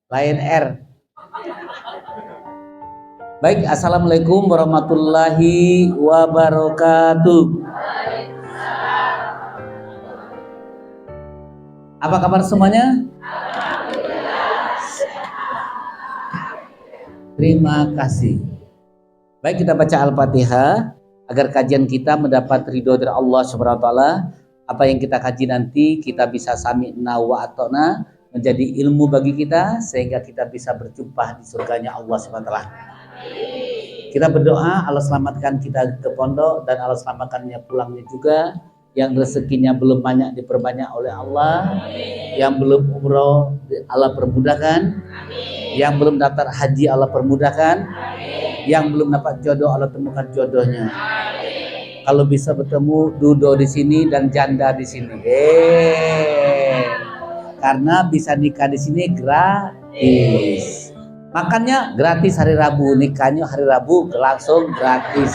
Lion Air. Baik, assalamualaikum warahmatullahi wabarakatuh. Apa kabar semuanya? Terima kasih. Baik, kita baca Al-Fatihah agar kajian kita mendapat ridho dari Allah Subhanahu wa taala. Apa yang kita kaji nanti kita bisa sami'na wa ata'na, menjadi ilmu bagi kita sehingga kita bisa berjumpa di surganya Allah Subhanahu wa taala. Kita berdoa Allah selamatkan kita ke pondok dan Allah selamatkannya pulangnya juga. Yang rezekinya belum banyak diperbanyak oleh Allah. Yang belum umroh Allah permudahkan. Yang belum daftar haji Allah permudahkan. Yang belum dapat jodoh Allah temukan jodohnya. Kalau bisa bertemu dudo di sini dan janda di sini. Karena bisa nikah di sini gratis. Makannya gratis hari Rabu, nikahnya hari Rabu langsung gratis.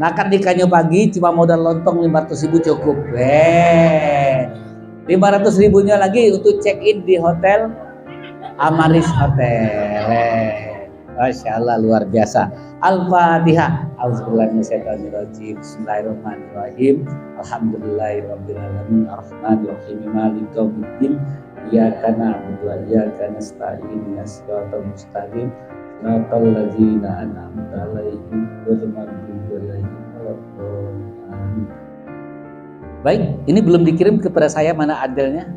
Makan nikahnya pagi cuma modal lontong 500.000 cukup. 500.000-nya lagi untuk check in di hotel Amaris Hotel. Masya Allah luar biasa. Al-Fatihah. Auzubillahiminasyaitonirrajim. Bismillahirrahmanirrahim. Alhamdulillahirabbil alamin arrahmanirrahim maliki yaumiddin. Iyyaka na'budu wa iyyaka nasta'in ihdinas siratal mustaqim siratal ladzina an'amta 'alaihim ghairil maghdubi 'alaihim waladdallin. Baik, ini belum dikirim kepada saya, mana Adelnya?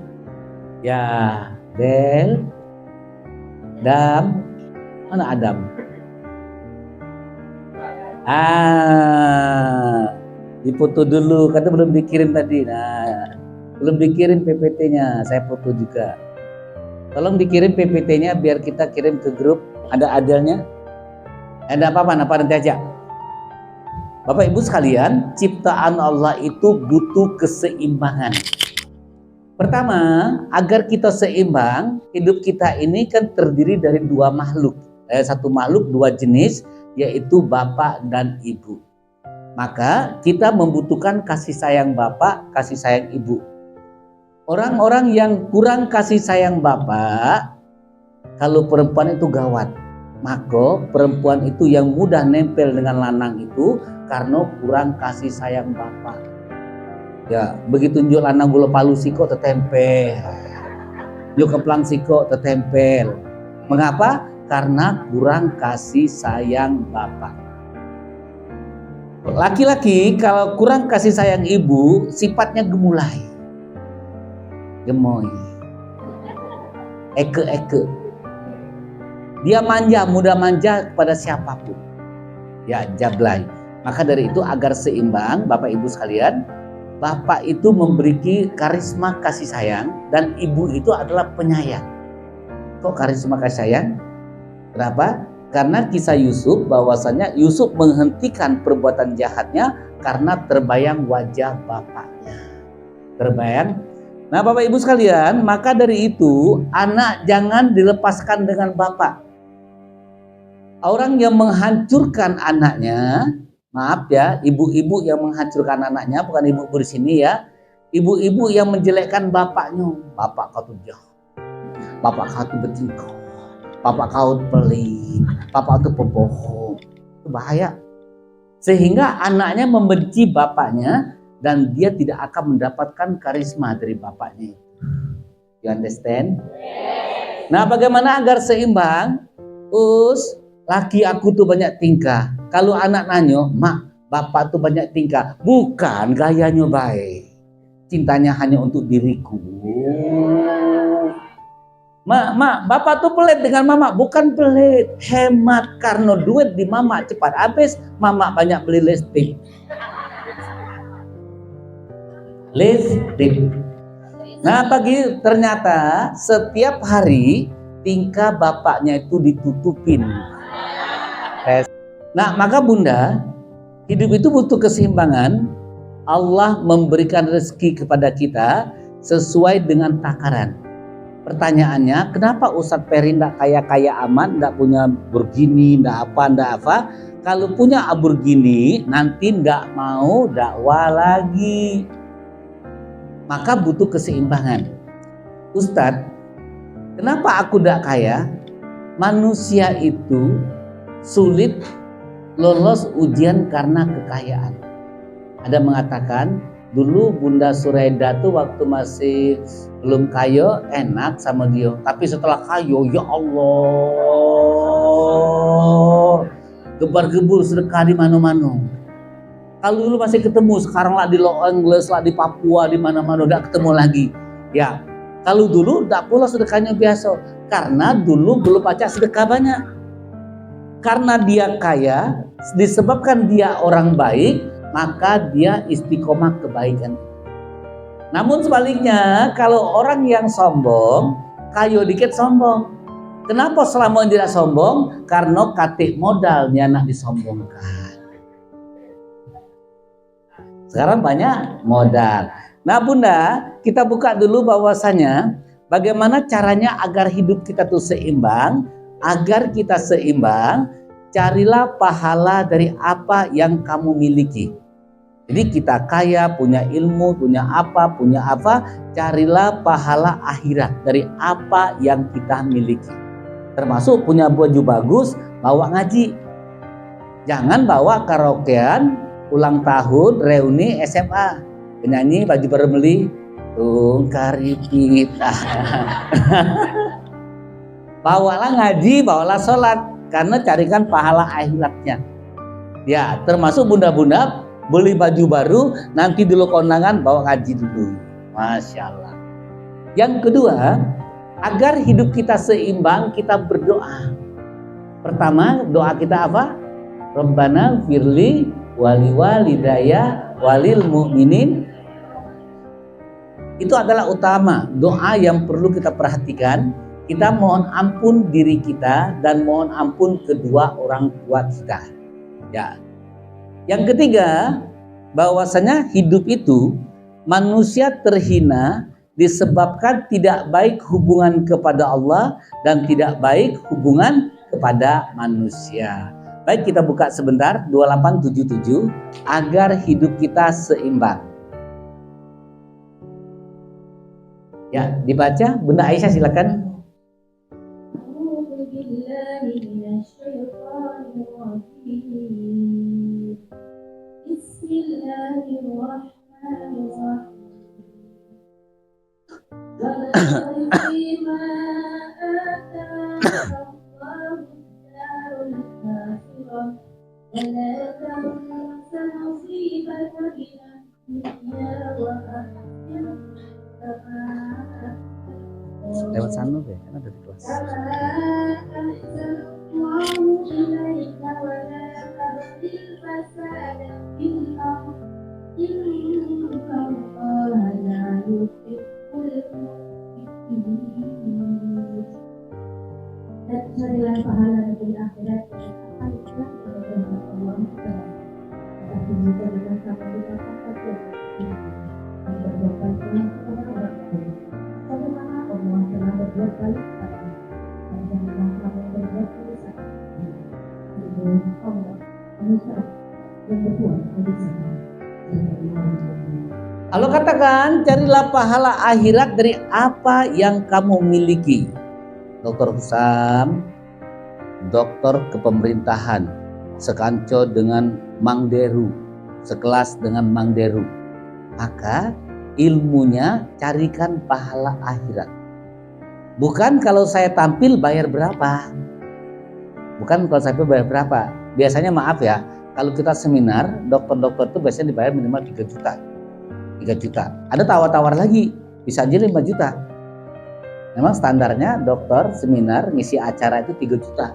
Ya, Del, Dam, mana Adam? Difoto dulu, karena belum dikirim tadi. Nah, belum dikirim PPT-nya, saya foto juga. Tolong dikirim PPT-nya biar kita kirim ke grup. Ada Adelnya? Ada apa-apa nanti aja. Bapak Ibu sekalian, ciptaan Allah itu butuh keseimbangan. Pertama, agar kita seimbang, hidup kita ini kan terdiri dari dua makhluk. Satu makhluk, dua jenis, yaitu bapak dan ibu. Maka kita membutuhkan kasih sayang bapak, kasih sayang ibu. Orang-orang yang kurang kasih sayang bapak, kalau perempuan itu gawat. Maka perempuan itu yang mudah nempel dengan lanang itu karena kurang kasih sayang bapak. Ya, begitu njuk lanang gula palu siko tetempel. Njuk keplang siko tetempel. Mengapa? Karena kurang kasih sayang bapak. Laki-laki kalau kurang kasih sayang ibu, sifatnya gemulai. Gemoy. Eke. Dia manja, mudah manja kepada siapapun. Ya, jablay. Maka dari itu agar seimbang, Bapak Ibu sekalian, bapak itu memberi karisma kasih sayang dan ibu itu adalah penyayang. Kok karisma kasih sayang? Kenapa? Karena kisah Yusuf bahwasanya Yusuf menghentikan perbuatan jahatnya karena terbayang wajah bapaknya. Terbayang. Nah, Bapak Ibu sekalian, maka dari itu anak jangan dilepaskan dengan bapak. Orang yang menghancurkan anaknya, maaf ya, ibu-ibu yang menghancurkan anaknya, bukan ibu-ibu di sini ya. Ibu-ibu yang menjelekkan bapaknya. Bapak kau tuh jahat. Bapak kau tuh bertingkah. Bapak kau pelit. Bapak tuh pembohong. Itu bahaya. Sehingga anaknya membenci bapaknya dan dia tidak akan mendapatkan karisma dari bapaknya. You understand? Nah, bagaimana agar seimbang? Laki aku tuh banyak tingkah. Kalau anak nanyo, mak, bapak tuh banyak tingkah. Bukan gayanya baik. Cintanya hanya untuk diriku. Mak, bapak tuh pelit dengan mama. Bukan pelit, hemat. Karena duit di mama cepat habis. Mama banyak beli listrik. Nah, ternyata setiap hari tingkah bapaknya itu ditutupin. Nah, maka bunda, hidup itu butuh keseimbangan. Allah memberikan rezeki kepada kita sesuai dengan takaran. Pertanyaannya, kenapa Ustadz Peri ndak kaya-kaya aman, ndak punya Lamborghini, ndak apa? Kalau punya Lamborghini, nanti ndak mau dakwah lagi. Maka butuh keseimbangan. Ustadz, Kenapa aku tidak kaya? Manusia itu sulit lolos ujian karena kekayaan. Ada mengatakan dulu Bunda Suraida tuh waktu masih belum kaya enak sama dia, tapi setelah kaya ya Allah gebar-gebur sedekah di mana-mana. Kalau dulu masih ketemu, sekarang lah di Los Angeles, lah di Papua, di mana-mana udah ketemu lagi. Ya, kalau dulu tidak pula sedekahnya biasa, karena dulu belum baca sedekah banyak. Karena dia kaya, disebabkan dia orang baik, maka dia istiqomah kebaikan. Namun sebaliknya, kalau orang yang sombong, kayo dikit sombong. Kenapa selama tidak sombong? Karena katik modalnya nak disombongkan. Sekarang banyak modal. Nah Bunda, kita buka dulu bahwasanya bagaimana caranya agar hidup kita tuh seimbang. Agar kita seimbang, carilah pahala dari apa yang kamu miliki. Jadi kita kaya, punya ilmu, punya apa, carilah pahala akhirat dari apa yang kita miliki. Termasuk punya baju bagus, bawa ngaji. Jangan bawa karaokean, ulang tahun, reuni SMA. Penyanyi baju berbeli, tungkaripit. Bawalah ngaji, bawalah sholat, karena carikan pahala akhiratnya. Ya, termasuk bunda-bunda beli baju baru, nanti dulu kondangan bawa ngaji dulu. Masya Allah. Yang kedua, agar hidup kita seimbang, kita berdoa. Pertama, doa kita apa? Rabbana firli wali walidaya walil mu'minin. Itu adalah utama, doa yang perlu kita perhatikan. Kita mohon ampun diri kita dan mohon ampun kedua orang tua kita. Ya. Yang ketiga, bahwasanya hidup itu manusia terhina disebabkan tidak baik hubungan kepada Allah dan tidak baik hubungan kepada manusia. Baik, kita buka sebentar 2877 agar hidup kita seimbang. Ya, dibaca Bunda Aisyah silakan. Lewat sana deh, kan ada di kelas. Carilah pahala dari akhirat akan ikhlas dan Allah tapi jika dengan sama kita berbuat kepada orang lain bagaimana Allah telah berbuat baik kepada dan janganlah kamu berbuat dosa dengan Allah manusia yang berbuat dosa. Allah katakan carilah pahala akhirat dari apa yang kamu miliki. Dr. Husam, dokter kepemerintahan, sekanco dengan Mang Deru, sekelas dengan Mang Deru. Maka ilmunya carikan pahala akhirat. Bukan kalau saya tampil bayar berapa. Bukan kalau saya tampil bayar berapa. Biasanya maaf ya, kalau kita seminar, dokter-dokter itu biasanya dibayar minimal 3 juta. 3 juta. Ada tawar-tawar lagi, bisa aja 5 juta. Memang standarnya dokter seminar ngisi acara itu 3 juta.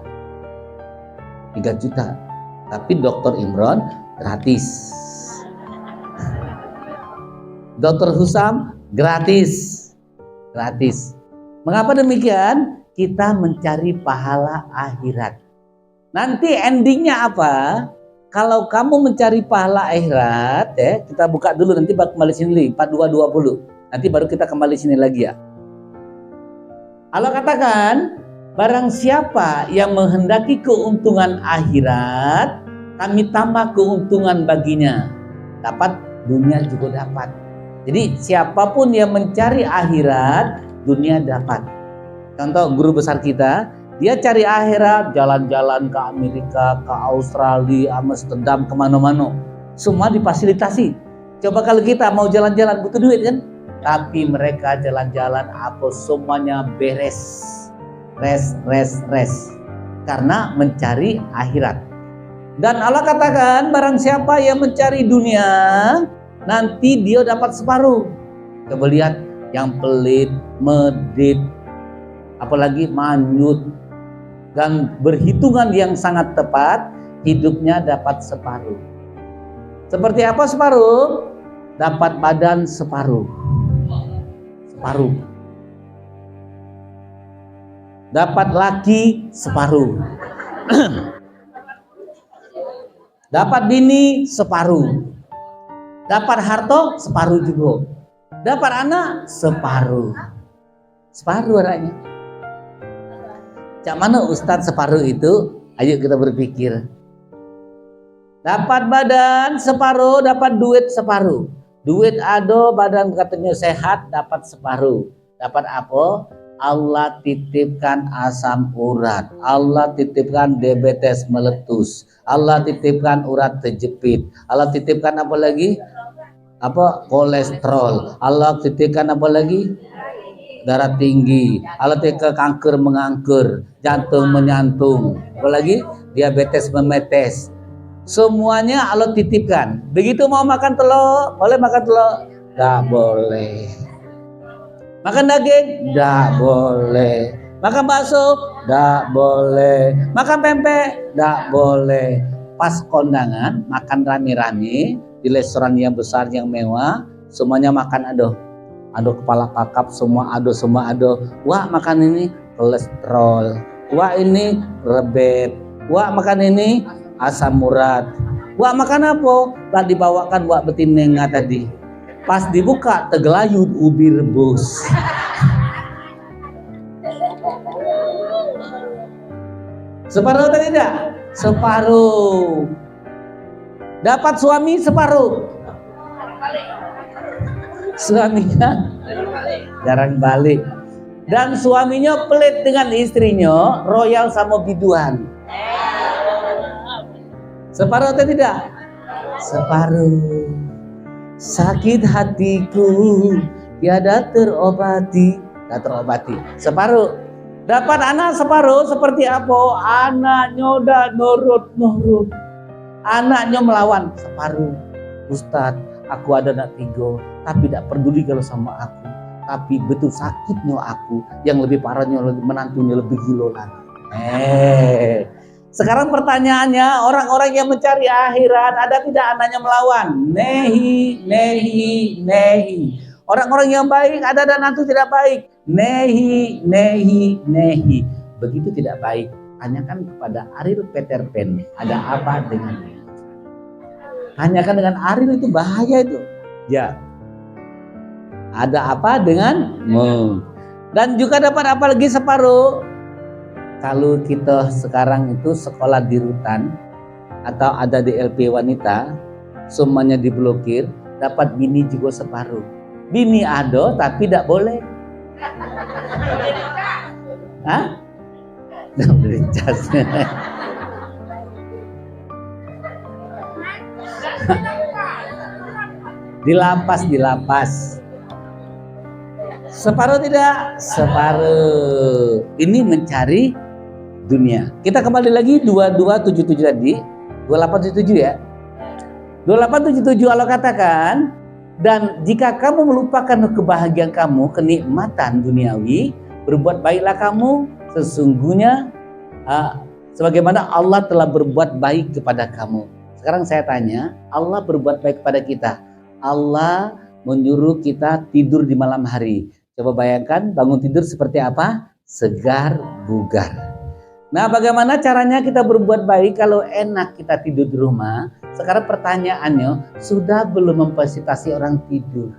3 juta. Tapi Dr. Imron gratis. Dr. Husam gratis. Gratis. Mengapa demikian? Kita mencari pahala akhirat. Nanti endingnya apa? Kalau kamu mencari pahala akhirat, ya, kita buka dulu nanti kembali sini 4220. Nanti baru kita kembali sini lagi ya. Allah katakan, barang siapa yang menghendaki keuntungan akhirat, kami tambah keuntungan baginya. Dapat dunia juga dapat. Jadi siapapun yang mencari akhirat, dunia dapat. Contoh guru besar kita, dia cari akhirat, jalan-jalan ke Amerika, ke Australia, Amsterdam, kemana-mana. Semua difasilitasi. Coba kalau kita mau jalan-jalan butuh duit kan? Tapi mereka jalan-jalan apa semuanya beres. Res. Karena mencari akhirat. Dan Allah katakan barang siapa yang mencari dunia, nanti dia dapat separuh. Coba lihat yang pelit, medit, apalagi manyut, dan berhitungan yang sangat tepat, hidupnya dapat separuh. Seperti apa separuh? Dapat badan separuh. Dapat laki separuh. Dapat bini separuh. Dapat harta separuh juga. Dapat anak separuh. Separuh anaknya. Cak mana Ustadz separuh itu? Ayo kita berpikir. Dapat badan separuh, dapat duit separuh. Duit ada, badan katanya sehat, dapat separuh. Dapat apa? Allah titipkan asam urat. Allah titipkan diabetes meletus. Allah titipkan urat terjepit. Allah titipkan apa lagi? Kolesterol. Allah titipkan apa lagi? Darah tinggi. Allah titipkan kanker mengangker, jantung menyantung. Apa lagi? Diabetes memetes. Semuanya Allah titipkan. Begitu mau makan telur, boleh makan telur? Tidak boleh. Makan daging? Tidak boleh. Makan bakso? Tidak boleh. Makan pempek? Tidak boleh. Pas kondangan, makan rame-rame di restoran yang besar, yang mewah, semuanya makan aduh kepala kakap, semua aduh. Wah, makan ini kolesterol. Wah, ini rebet. Wah, makan ini asam urat. Wah, makan apa? Lah dibawakan wak betinenga tadi. Pas dibuka tegelayut ubi rebus. Separuh atau tidak? Separuh. Dapat suami separuh. Suaminya jarang balik. Dan suaminya pelit dengan istrinya, royal sama biduan. Separuh atau tidak? Separuh. Sakit hatiku tiada terobati. Tak terobati. Separuh. Dapat anak separuh seperti apa? Anaknya udah nurut. Anaknya melawan separuh. Ustadz, aku ada anak 3, tapi tidak peduli kalau sama aku. Tapi betul sakitnya aku, yang lebih parahnya menantunya lebih gila lagi. Sekarang pertanyaannya, orang-orang yang mencari akhirat, ada tidak anaknya melawan? Nehi. Orang-orang yang baik, ada dan nanti tidak baik? Nehi. Begitu tidak baik, tanyakan kepada Ariel Peter Pan, ada apa dengannya? Tanyakan dengan Ariel, itu bahaya itu. Ya. Ada apa denganmu? Dan juga dapat apa lagi separuh? Kalau kita sekarang itu sekolah di rutan atau ada di LP wanita, semuanya diblokir, dapat bini juga separuh. Bini ada tapi tidak boleh. Hah? Tidak boleh cas. Di lapas. Separuh tidak? Separuh. Ini mencari dunia. Kita kembali lagi 2277 tadi, 2877 ya. 2877 Allah katakan, dan jika kamu melupakan kebahagiaan kamu, kenikmatan duniawi, berbuat baiklah kamu, sesungguhnya sebagaimana Allah telah berbuat baik kepada kamu. Sekarang saya tanya, Allah berbuat baik kepada kita. Allah menyuruh kita tidur di malam hari. Coba bayangkan bangun tidur seperti apa? Segar, bugar. Nah, bagaimana caranya kita berbuat baik kalau enak kita tidur di rumah? Sekarang pertanyaannya, sudah belum memfasilitasi orang tidur?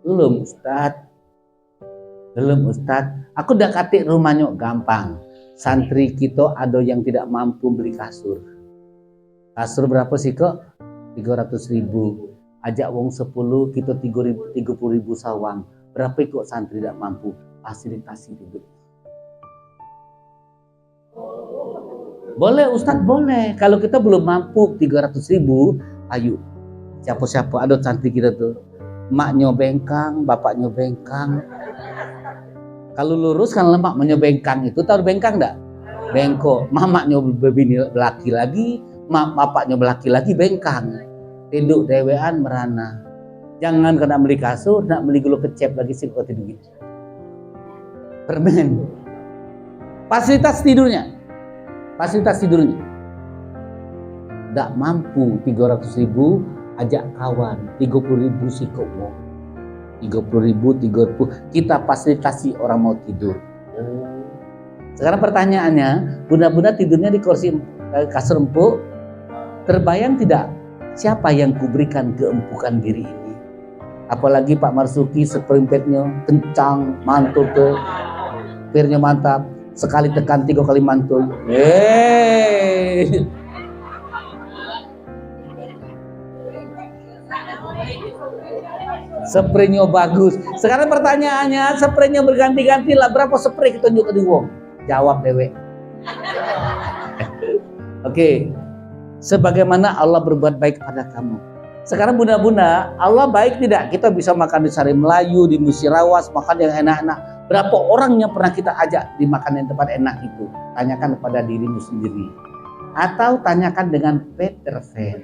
Belum, Ustadz. Aku udah katik rumahnya gampang. Santri kita ada yang tidak mampu beli kasur. Kasur berapa sih kok? 300.000. ajak wong 10, kita 30.000 sawang. Berapa kok santri tidak mampu? Fasilitasi hidup. Boleh Ustadz, boleh. Kalau kita belum mampu 300.000, ayo. Siapa-siapa ada santri kita tuh. Maknya bengkang, bapaknya bengkang. Kalau lurus kan lemak menyebengkang itu, tahu bengkang enggak? Bengkok. Mamaknya berbini belaki lagi, bapaknya belaki lagi bengkang. Tidur dewean merana. Jangan kena beli kasur, nak beli gula kecap lagi sih kok tidur gitu. Permen. Fasilitas tidurnya. Enggak mampu 300.000, ajak kawan 30.000 sih kok mau. 30.000, kita fasilitasi orang mau tidur. Sekarang pertanyaannya, bunda-bunda tidurnya di kursi kasur empuk, terbayang tidak siapa yang kuberikan keempukan diri ini? Apalagi Pak Marsuki seperimpetnya kencang, mantul tuh, pirnya mantap, sekali tekan 3 kali mantul. Spraynya bagus. Sekarang pertanyaannya, spraynya berganti-ganti lah. Berapa spray kita tunjuk ke wong? Jawab dewe. Oke. Sebagaimana Allah berbuat baik pada kamu. Sekarang bunda-bunda, Allah baik tidak? Kita bisa makan di Sari Melayu, di Musirawas, makan yang enak-enak. Berapa orang yang pernah kita ajak di makan yang tempat enak itu? Tanyakan kepada dirimu sendiri. Atau tanyakan dengan Peter Pan.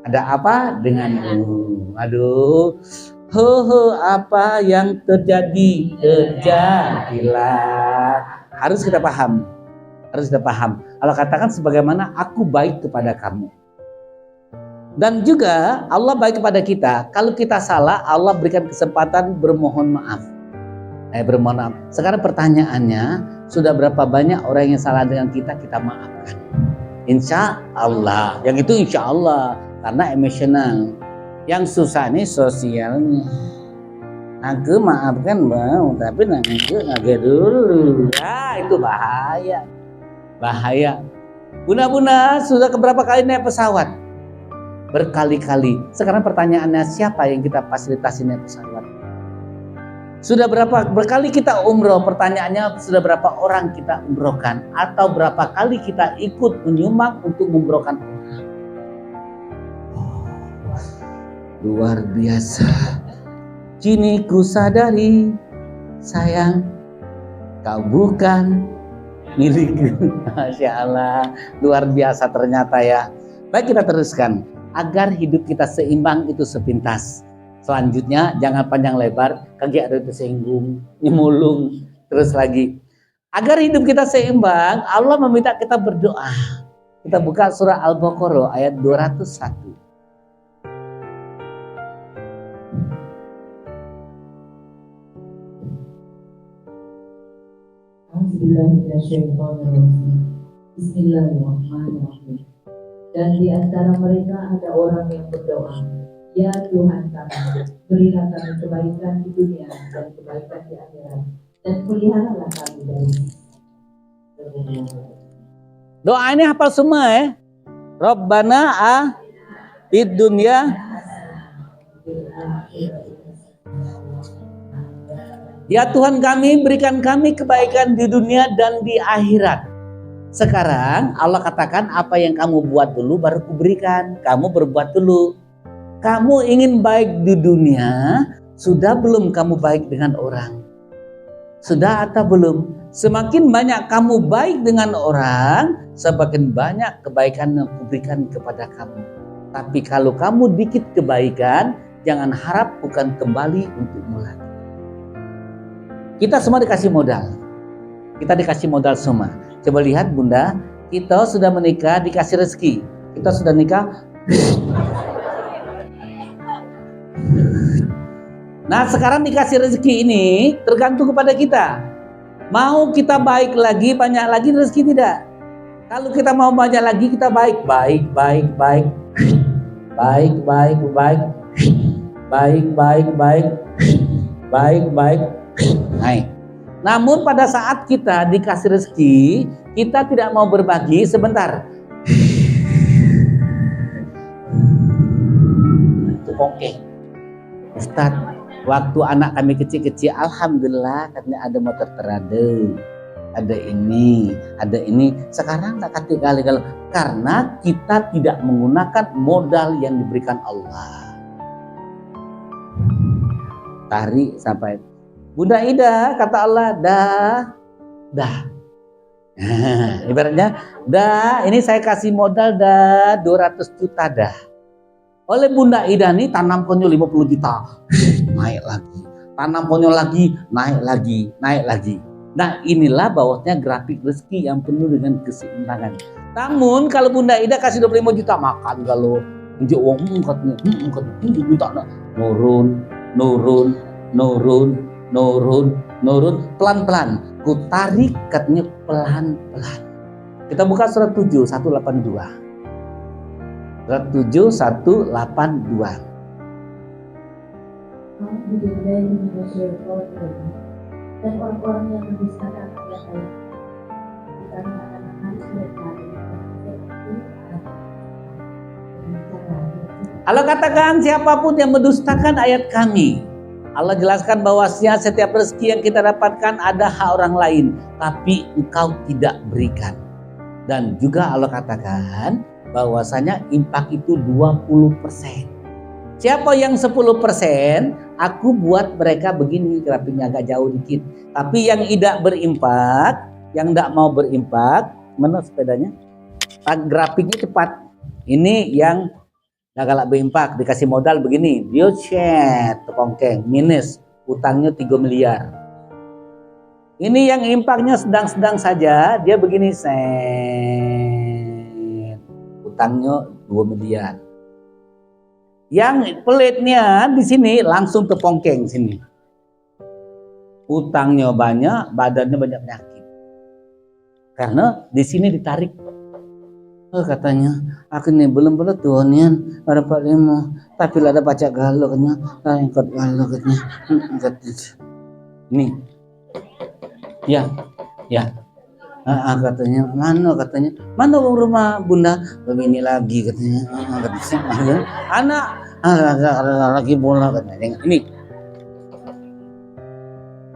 Ada apa denganmu? Aduh, apa yang terjadi? Terjadilah. Harus kita paham. Allah katakan sebagaimana aku baik kepada kamu. Dan juga Allah baik kepada kita. Kalau kita salah, Allah berikan kesempatan bermohon maaf. Bermohon maaf. Sekarang pertanyaannya, sudah berapa banyak orang yang salah dengan kita maafkan? Insya Allah. Yang itu insya Allah. Karena emosional. Yang susah nih sosialnya. Aku maafkan bang, tapi nanti agak dulu. Ya itu bahaya. Bunda-bunda sudah keberapa kali naik pesawat? Berkali-kali. Sekarang pertanyaannya, siapa yang kita fasilitasi naik pesawat? Sudah berkali kita umroh? Pertanyaannya, sudah berapa orang kita umrohkan? Atau berapa kali kita ikut menyumbang untuk umrohkan orang? Luar biasa. Kini ku sadari, sayang, kau bukan milikku. Masya Allah, luar biasa ternyata ya. Baik, kita teruskan. Agar hidup kita seimbang itu sepintas. Selanjutnya, jangan panjang lebar, kaki ada tersinggung, nyemulung, terus lagi. Agar hidup kita seimbang, Allah meminta kita berdoa. Kita buka surah Al-Baqarah ayat 201. Bismillahirrahmanirrahim. Dan di antara mereka ada orang yang berdoa, ya Tuhan kami, berilah kami kebaikan di dunia dan kebaikan di akhirat, dan peliharalah kami dari doa ini hafal semua ya. Rabbana fid dunya, ya Tuhan kami, berikan kami kebaikan di dunia dan di akhirat. Sekarang Allah katakan, apa yang kamu buat dulu baru kuberikan. Kamu berbuat dulu. Kamu ingin baik di dunia, sudah belum kamu baik dengan orang? Sudah atau belum? Semakin banyak kamu baik dengan orang, semakin banyak kebaikan yang kuberikan kepada kamu. Tapi kalau kamu dikit kebaikan, jangan harap bukan kembali untukmu lagi. Kita semua dikasih modal. Kita dikasih modal semua. Coba lihat bunda, kita sudah menikah dikasih rezeki. Kita sudah nikah. Nah sekarang dikasih rezeki ini tergantung kepada kita. Mau kita baik lagi, banyak lagi rezeki tidak? Kalau kita mau banyak lagi, kita baik. Baik. Namun pada saat kita dikasih rezeki, kita tidak mau berbagi, sebentar. tuh pongkeng. Ustaz, waktu anak kami kecil-kecil, alhamdulillah katanya ada motor terade, ada ini. Sekarang tak kata kali kalau karena kita tidak menggunakan modal yang diberikan Allah. Tarik sampai Bunda Ida, kata Allah, dah. Ibaratnya, dah, ini saya kasih modal dah 200 juta dah. Oleh Bunda Ida nih tanam konyol 50 juta, naik lagi. Tanam konyol lagi, naik lagi. Nah inilah bahwasanya grafik rezeki yang penuh dengan keseimbangan. Namun kalau Bunda Ida kasih 25 juta makan kalau unjuk uang katanya juta nurun pelan-pelan. Ku tarik katanya pelan-pelan. Kita buka surat 7 182. Surat 7 182. Dan orang-orang yang mendustakan ayat-ayat dikarenakan harus mereka Allah katakan siapapun yang mendustakan ayat kami, Allah jelaskan bahwasanya setiap rezeki yang kita dapatkan ada hak orang lain, tapi engkau tidak berikan. Dan juga Allah katakan bahwasanya infak itu 20%. Siapa yang 10%, aku buat mereka begini, grafiknya agak jauh dikit. Tapi yang tidak berimpak, yang tidak mau berimpak, mana sepedanya? Grafiknya cepat. Ini yang nggak galak berimpak, dikasih modal begini, dia tepongkeng, minus, utangnya 3 miliar. Ini yang impaknya sedang-sedang saja, dia begini, utangnya 2 miliar. Yang pelitnya di sini langsung tepongkeng sini. Utangnya banyak, badannya banyak penyakit. Karena di sini ditarik. Katanya, aku nih belum tuhanian ada Pak Lemo, tapi ada pacak galo katanya, ikut galo katanya. Nih. Ya. Katanya, mana rumah Bunda? Begini lagi katanya. Anak lagi bola katanya. Ini.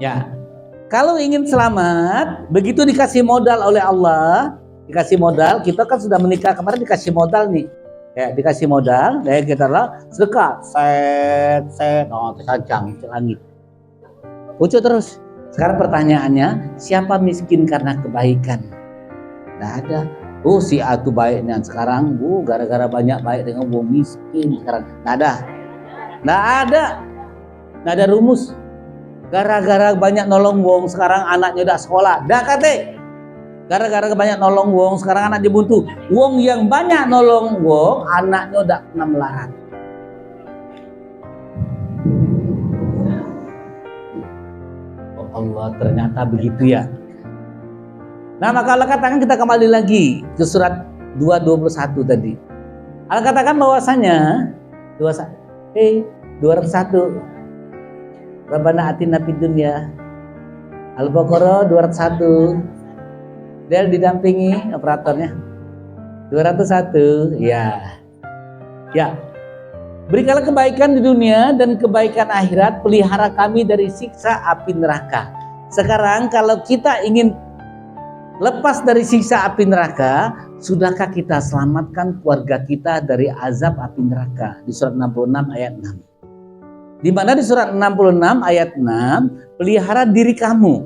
Ya. Kalau ingin selamat, begitu dikasih modal oleh Allah, dikasih modal, kita kan sudah menikah kemarin dikasih modal nih. Ya, dikasih modal, ya kita lah sedekah, tersancang langit. Pucuk terus. Sekarang pertanyaannya, siapa miskin karena kebaikan? Nggak ada. Si A itu baiknya sekarang, gara-gara banyak baik dengan miskin sekarang. Nggak ada rumus. Gara-gara banyak nolong wong sekarang anaknya udah sekolah. Dah kate. Gara-gara banyak nolong wong sekarang anaknya buntu. Wong yang banyak nolong wong anaknya udah kena melarat. Allah, ternyata begitu ya. Nah maka Allah katakan, kita kembali lagi ke surat 221 tadi. Allah katakan bahwasanya 201 Rabbana atina fid dunya, Al-Baqarah 201. Dia didampingi operatornya 201. Ya. Berikanlah kebaikan di dunia dan kebaikan akhirat, pelihara kami dari siksa api neraka. Sekarang kalau kita ingin lepas dari siksa api neraka, sudahkah kita selamatkan keluarga kita dari azab api neraka? Di surat 66 ayat 6. Di mana di surat 66 ayat 6, pelihara diri kamu.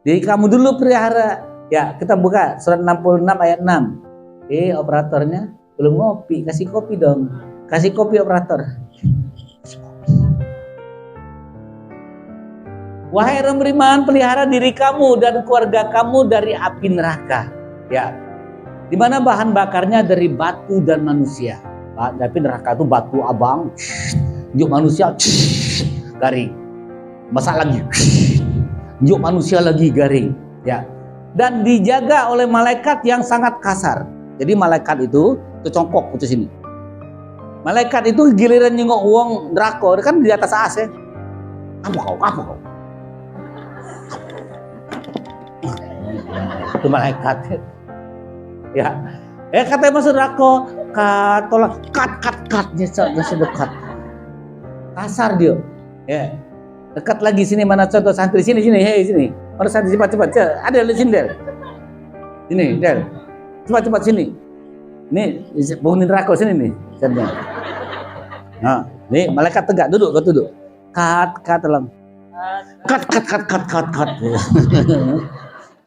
Diri kamu dulu pelihara. Ya, kita buka surat 66 ayat 6. Operatornya belum ngopi, kasih kopi dong. Kasih kopi operator. Wahai orang beriman, pelihara diri kamu dan keluarga kamu dari api neraka. Ya. Di mana bahan bakarnya dari batu dan manusia. Tapi neraka itu batu abang, juk manusia garing. Masak lagi. Juk manusia lagi garing. Ya. Dan dijaga oleh malaikat yang sangat kasar. Jadi malaikat itu kecongkok putus ini. Malaikat itu giliran nyengok uang neraka kan di atas AC. Apa kau? Itu malaikat. Ya. Katanya masuk neraka, tolak kat sedekat. kasar dia. Ya. Dekat lagi sini, mana contoh santri sini, hei sini. Mana santri cepat. Ada di sini Del. Sini Del. Cepat sini. Nih bangunin neraka sini nih. Nah, nih malaikat tegak duduk. Kat tolong. Kat.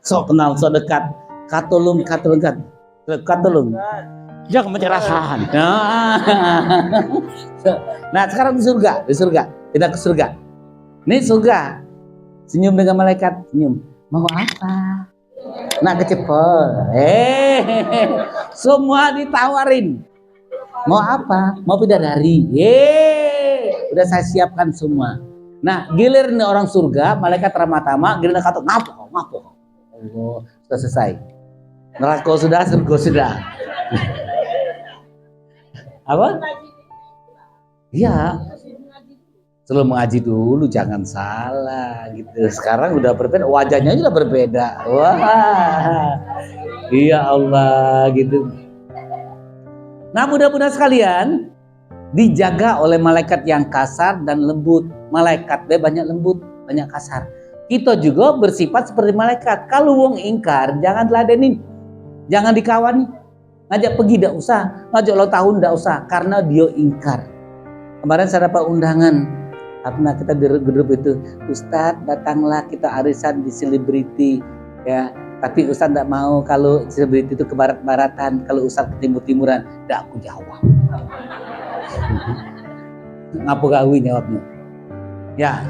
Sok kenal, sok dekat. Kat tolong. Jangan menyerahkan. Nah, sekarang di surga. Kita ke surga. Ini surga. Senyum dengan malaikat, senyum. Mau apa? Nak kecepol. Semua ditawarin. Mau apa? Mau bidadari. Udah saya siapkan semua. Nah, gilir nih orang surga, malaikat ramah-tamah, gilir kata ngapok. Oh, sudah selesai. Neraka sudah, surga sudah. Apa? Iya. Selalu mengaji dulu, jangan salah gitu. Sekarang udah berbeda, wajahnya sudah berbeda. Wah, iya Allah gitu. Nah, mudah-mudahan sekalian dijaga oleh malaikat yang kasar dan lembut. Malaikat banyak lembut, banyak kasar. Kita juga bersifat seperti malaikat. Kalau wong ingkar, jangan teladenin, jangan dikawani. Ngajak pergi tidak usah, ngajak ulang tahun tidak usah, karena dia ingkar. Kemarin saya dapat undangan. Karena kita di grup itu, Ustadz datanglah kita arisan di selebriti, ya. Tapi Ustadz tidak mau kalau selebriti itu ke barat-baratan, kalau Ustadz ke timur-timuran. Tidak aku jawab. Ngapa gawi jawabnya? Ya,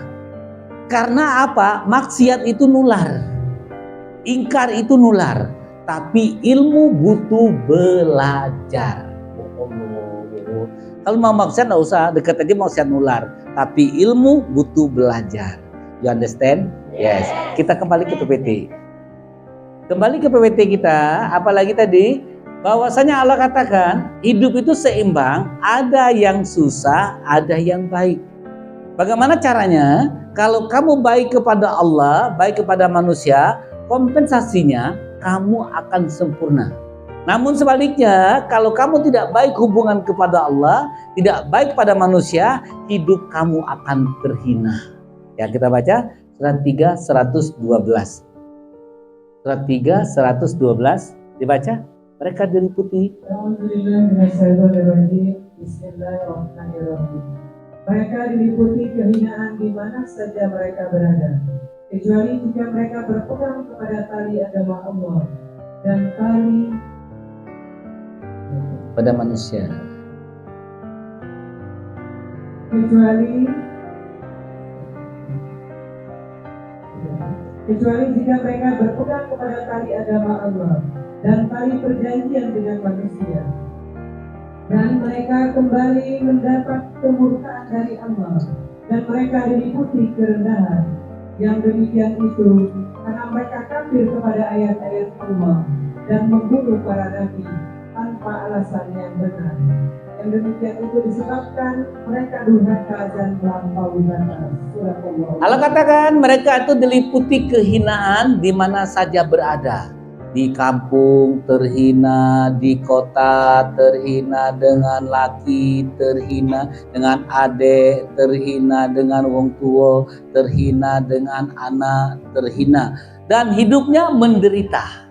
karena apa? Maksiat itu nular, ingkar itu nular, tapi ilmu butuh belajar. Kalau mau maksiat nggak usah, dekat aja maksiat nular. Tapi ilmu butuh belajar. You understand? Yes. Kita kembali ke PPT. Kembali ke PPT kita, apalagi tadi, bahwasanya Allah katakan hidup itu seimbang, ada yang susah, ada yang baik. Bagaimana caranya? Kalau kamu baik kepada Allah, baik kepada manusia, kompensasinya kamu akan sempurna. Namun sebaliknya, kalau kamu tidak baik hubungan kepada Allah, tidak baik pada manusia, hidup kamu akan terhina. Ya, kita baca surat 3 112. Surat 3 112 dibaca. Mereka diliputi. Bismillahirrahmanirrahim. Mereka diliputi kehinaan di mana saja mereka berada, kecuali jika mereka berpegang kepada tali agama Allah dan tali pada manusia, kecuali jika mereka berpegang kepada tali agama Allah dan tali perjanjian dengan manusia, dan mereka kembali mendapat kemurkaan dari Allah, dan mereka diliputi kerendahan. Yang demikian itu karena mereka kafir kepada ayat-ayat Allah dan membunuh para nabi tanpa alasan yang benar. Yang demikian itu disebabkan mereka durhaka dan melampaui batas. Surah Allah. Allah katakan mereka itu diliputi kehinaan di mana saja berada. Di kampung terhina, di kota terhina, dengan laki terhina, dengan adik terhina, dengan wong tua terhina, dengan anak terhina, dan hidupnya menderita.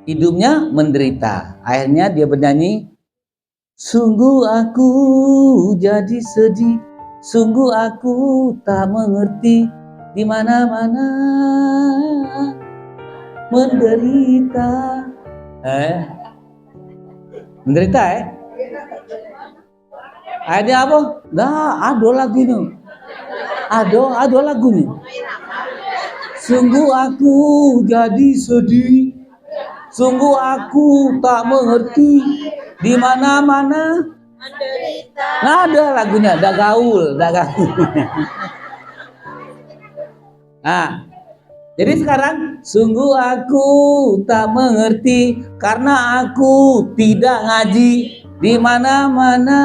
Hidupnya menderita. Akhirnya dia bernyanyi, sungguh aku jadi sedih, sungguh aku tak mengerti, di mana-mana menderita. Menderita Akhirnya apa? Nah, ada lagunya. Ada lagunya. Sungguh aku jadi sedih, sungguh aku tak mengerti, di mana-mana menderita. Nah, ada lagunya, dah gaul. Nah, jadi sekarang sungguh aku tak mengerti karena aku tidak ngaji, di mana-mana.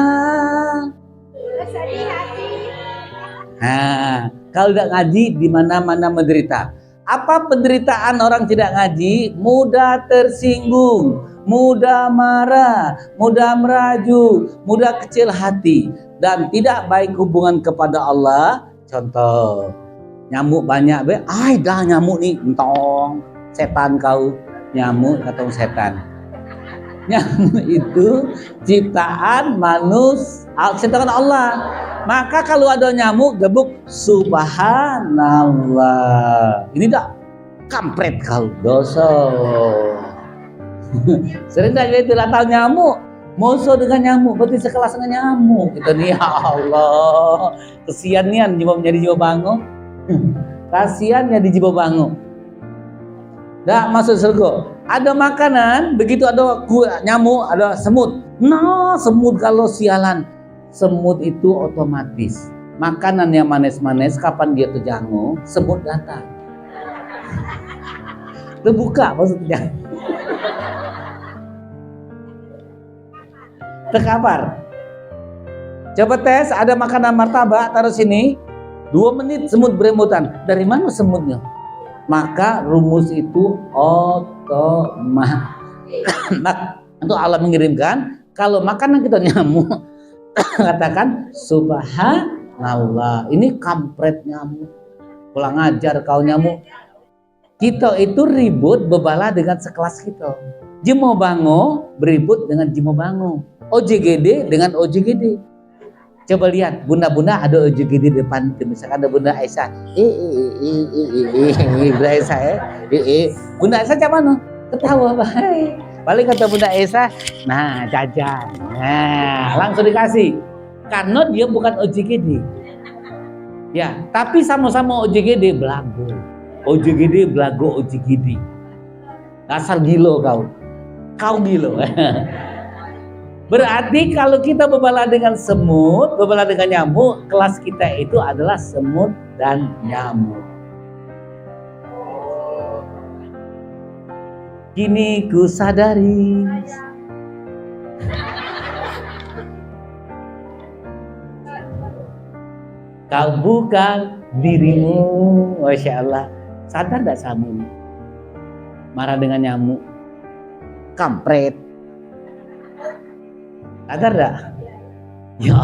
Nah, kalau tidak ngaji di mana-mana menderita. Apa penderitaan orang tidak ngaji? Mudah tersinggung, mudah marah, mudah merajuk, mudah kecil hati, dan tidak baik hubungan kepada Allah. Contoh, nyamuk banyak, dah nyamuk nih, entong, setan kau, nyamuk atau setan. Nyamuk itu ciptaan manusia, ciptaan Allah. Maka kalau ada nyamuk, gebuk subhanallah. Ini dah kampret kau, dosa. Sering tak jadi tidak tahu nyamuk, musuh dengan nyamuk, berarti sekelas dengan nyamuk. Kita nih, ya Allah, kesian nian jadi jiwa bango. Kasiannya di jiwa bango. Dah masuk surga. Ada makanan, begitu ada nyamuk, ada semut. Nah, semut kalau sialan, semut itu otomatis. Makanan yang manis-manis, kapan dia terjangu, semut datang. Terbuka maksudnya. Terkapar. Coba tes, ada makanan martabak, taruh sini. 2 menit semut berebutan. Dari mana semutnya? Maka rumus itu otomatis. Itu Allah mengirimkan. Kalau makanan kita nyamuk, katakan subhanallah. Ini kampret nyamuk. Pulang ajar kau nyamuk. Kita itu ribut bebalah dengan sekelas kita. Jimo Bango beribut dengan Jimo Bango. OJGD dengan OJGD. Coba lihat, bunda-bunda ada OJGD di depan. Misalkan ada Bunda Aisyah. Bunda Aisyah Bunda Aisyah macam mana? Ketawa baik. Balik kata Bunda Aisyah, nah jajan. Nah, langsung dikasih. Karena dia bukan OJGD. Ya, tapi sama-sama OJGD belagu. OJGD belagu OJGD. Dasar gilo kau. Kau gilo. Berarti kalau kita berbala dengan semut, berbala dengan nyamuk, kelas kita itu adalah semut dan nyamuk. Kini ku sadari. Kau bukan dirimu. Masya Allah. Sadar tak kamu? Marah dengan nyamuk. Kampret. Sadar tak? Ya.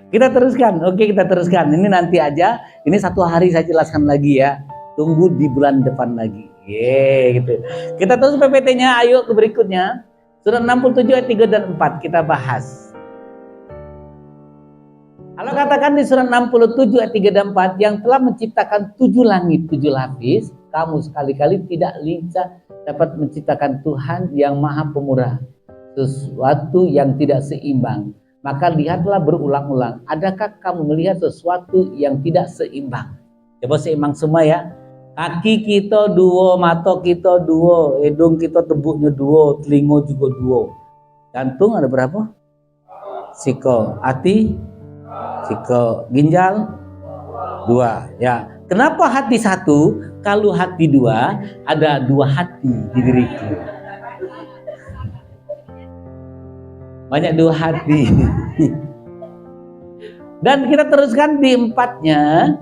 Kita teruskan. Oke, kita teruskan. Ini nanti aja. Ini 1 hari saya jelaskan lagi ya. Tunggu di bulan depan lagi. Gitu. Kita terus PPT-nya. Ayo ke berikutnya. Surat 67 ayat 3 dan 4 kita bahas. Allah katakan di surat 67 ayat 3 dan 4, yang telah menciptakan 7 langit, 7 lapis, kamu sekali-kali tidak bisa dapat menciptakan Tuhan yang maha pemurah, sesuatu yang tidak seimbang. Maka lihatlah berulang-ulang, adakah kamu melihat sesuatu yang tidak seimbang? Coba seimbang semua ya. Kaki kita 2, mata kita 2, hidung kita tebuknya 2, telinga juga 2. Jantung ada berapa? Siko, hati siko, ginjal 2. Ya, kenapa hati 1? Kalau hati 2, ada 2 hati di diriku. Banyak 2 hati. Dan kita teruskan di 4-nya.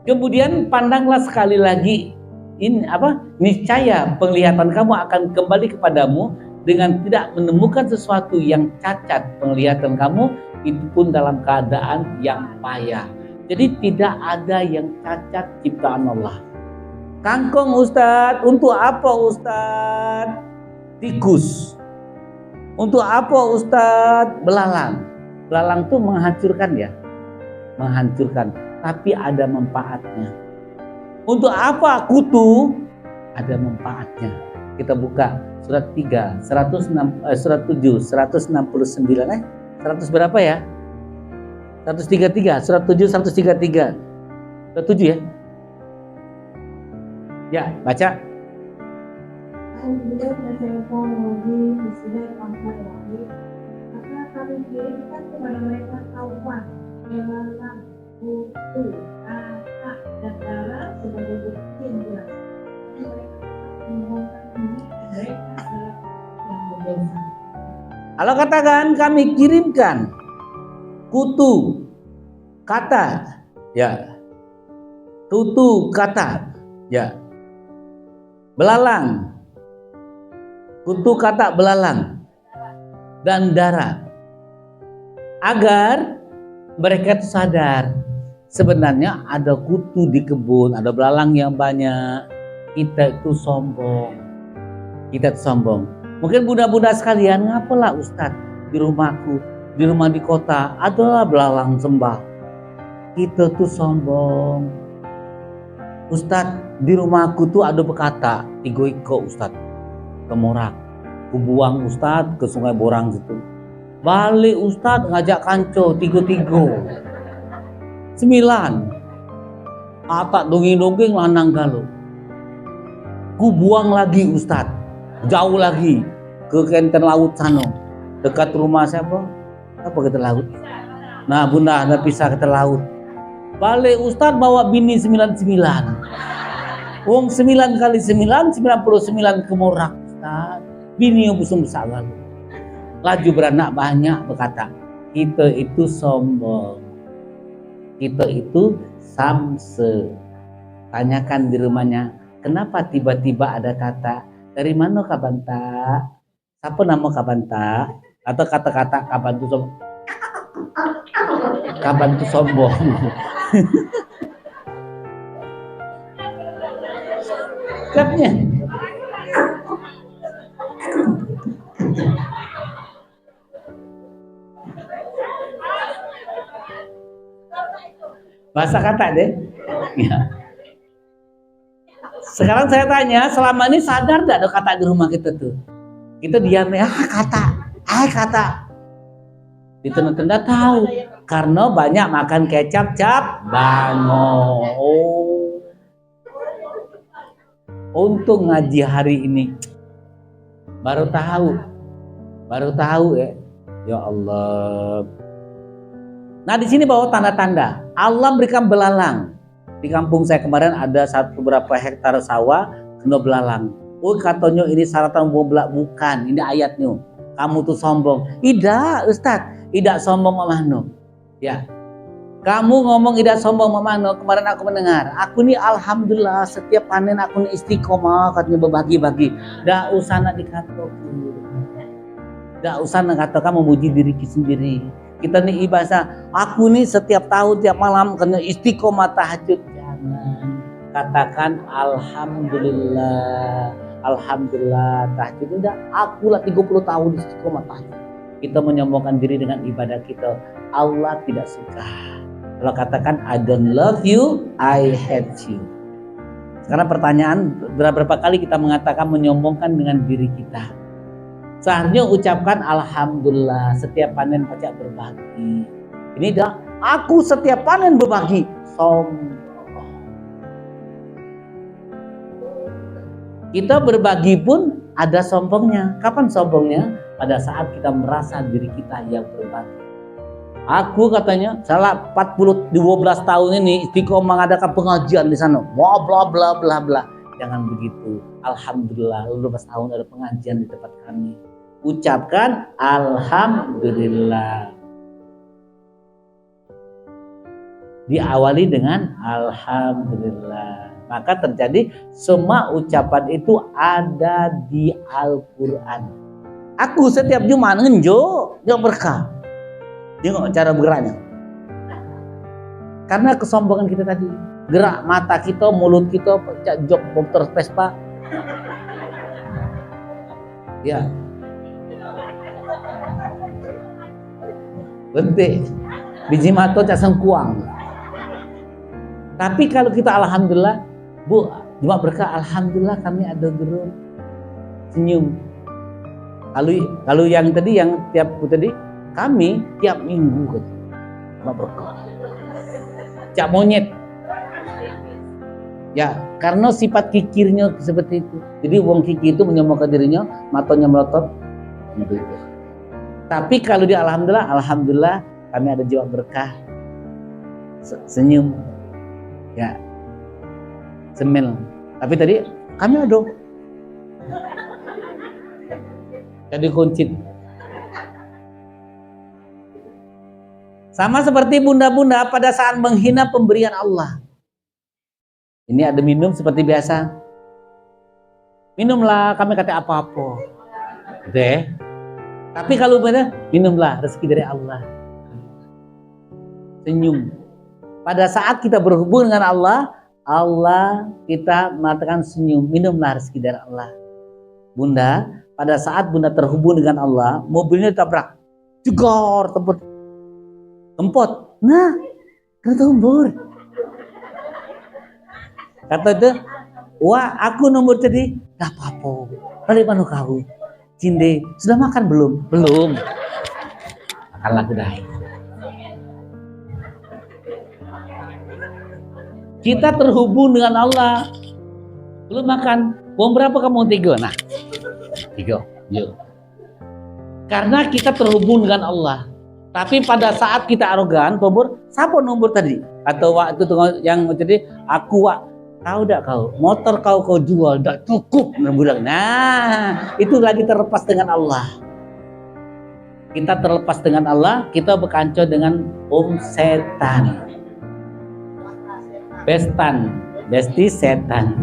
Kemudian pandanglah sekali lagi, ini apa? Niscaya penglihatan kamu akan kembali kepadamu dengan tidak menemukan sesuatu yang cacat. Penglihatan kamu itu pun dalam keadaan yang payah. Jadi tidak ada yang cacat ciptaan Allah. Kangkung Ustadz, untuk apa Ustadz? Tikus. Untuk apa Ustadz? Belalang. Belalang itu menghancurkan ya. Menghancurkan. Tapi ada manfaatnya. Untuk apa kutu? Ada manfaatnya. Kita buka surat 3, surat 7, 169 100 berapa ya? 133, surat 7, 133. Surat 7 ya? Ya, baca. Alhamdulillah, maka kami kirimkan kepada mereka kawan, belalang, kutu, kata, dan darah sebagai bukti yang jelas. Mereka memohonkan ini mereka adalah yang berdosa. Allah katakan kami kirimkan kutu, kata, ya, kutu, kata, ya, belalang. Kutu kata belalang dan darah. Agar mereka itu sadar sebenarnya ada kutu di kebun, ada belalang yang banyak. Kita itu sombong. Kita itu sombong. Mungkin bunda-bunda sekalian, ngapalah Ustadz di rumahku, di rumah di kota adalah belalang sembah. Kita tuh sombong. Ustadz di rumahku tuh ada bekata tigo-iko Ustadz ke Morak. Ku buang Ustadz ke Sungai Borang situ. Balik Ustadz ngajak kanco tigo-tigo. 9. Atak dongeng-dongeng lanang galuh. Ku buang lagi Ustadz, jauh lagi ke kenten laut sana, dekat rumah siapa? Apa kenten laut? Nah bunda ada pisah kenten laut. Balik Ustadz bawa bini 99. Wong 9 kali 9, 99 ke Morak Ustadz. Bini yang busung besar lalu. Laju beranak banyak berkata, kita itu sombong. Kita itu samse. Tanyakan di rumahnya, kenapa tiba-tiba ada kata, dari mana kabanta? Siapa nama kabanta? Atau kata-kata kabantu sombong? Kabantu sombong. Katanya. Bahasa kata deh. Ya. Sekarang saya tanya, selama ini sadar gak ada kata di rumah kita tuh? Kita diam ya, kata. Di tenda-tenda tahu, karena banyak makan kecap cap bango. Oh. Untung ngaji hari ini, baru tahu ya. Ya Allah. Nah di sini bawa tanda-tanda. Allah berikan belalang. Di kampung saya kemarin ada beberapa hektar sawah kena belalang. Oh katanya ini syaratan belak, bukan. Ini ayatnya. Kamu tuh sombong. Tidak Ustadz. Tidak sombong mamahno. Ya. Kamu ngomong tidak sombong mamahno. Kemarin aku mendengar. Aku nih alhamdulillah setiap panen aku nih istiqomah katanya berbagi-bagi. Dah usah nak dikatakan. Dah usah nak katakan memuji diri sendiri. Kita nih ibadah, aku nih setiap tahun tiap malam kena istiqomah tahajud. Jangan katakan alhamdulillah, alhamdulillah tahajud. Enggak, aku lah 30 tahun istiqomah tahajud. Kita menyombongkan diri dengan ibadah kita. Allah tidak suka. Kalau katakan I don't love you, I hate you. Sekarang pertanyaan, berapa kali kita mengatakan menyombongkan dengan diri kita? Seharusnya ucapkan alhamdulillah setiap panen pajak berbagi. Ini dah aku setiap panen berbagi. Sombong. Kita berbagi pun ada sombongnya. Kapan sombongnya? Pada saat kita merasa diri kita yang berbagi. Aku katanya salah 12 tahun ini istiqomah mengadakan pengajian di sana. Bla bla bla bla bla. Jangan begitu. Alhamdulillah 12 tahun ada pengajian di tempat kami. Ucapkan alhamdulillah. Diawali dengan alhamdulillah. Maka terjadi semua ucapan itu ada di Al-Quran. Aku setiap Jumat ngenjo berkah. Tengok cara bergeraknya. Karena kesombongan kita tadi. Gerak mata kita, mulut kita, jok motor Vespa. Ya. Bentik. Biji mato cak sengkuang. Tapi kalau kita alhamdulillah, Bu, Jumat berkah, alhamdulillah kami ada gerut. Senyum. Kalau yang tadi, yang tiap tadi, kami tiap minggu kan. Jumat berkah. Cak monyet. Ya, karena sifat kikirnya seperti itu. Jadi wong kikir itu menyombongkan dirinya, matanya melotot. Tapi kalau dia alhamdulillah kami ada jiwa berkah. Senyum. Ya. Semil. Tapi tadi kami ada. Jadi kuncit. Sama seperti bunda-bunda pada saat menghina pemberian Allah. Ini ada minum seperti biasa. minumlah, kami kata apa-apa. Deh. Tapi kalau benar, minumlah rezeki dari Allah. Senyum. Pada saat kita berhubung dengan Allah, kita mengatakan senyum, minumlah rezeki dari Allah. Bunda, pada saat Bunda terhubung dengan Allah, mobilnya ditabrak, jegor, tempot. Nah, kena tombol. Kata itu, wah aku nomor jadi, gak apa-apa. Balik mana kau? Cinde, sudah makan belum? Belum. Makanlah kedai. Kita terhubung dengan Allah. Belum makan. Uang berapa kamu? 3. Nah, 3. Yuk. Karena kita terhubung dengan Allah. Tapi pada saat kita arogan, tombor, siapa nomor tadi? Atau waktu yang jadi, aku tahu tak kau? Motor kau jual, tak cukup. Nah, itu lagi terlepas dengan Allah. Kita terlepas dengan Allah, kita berkanco dengan setan. Besti setan.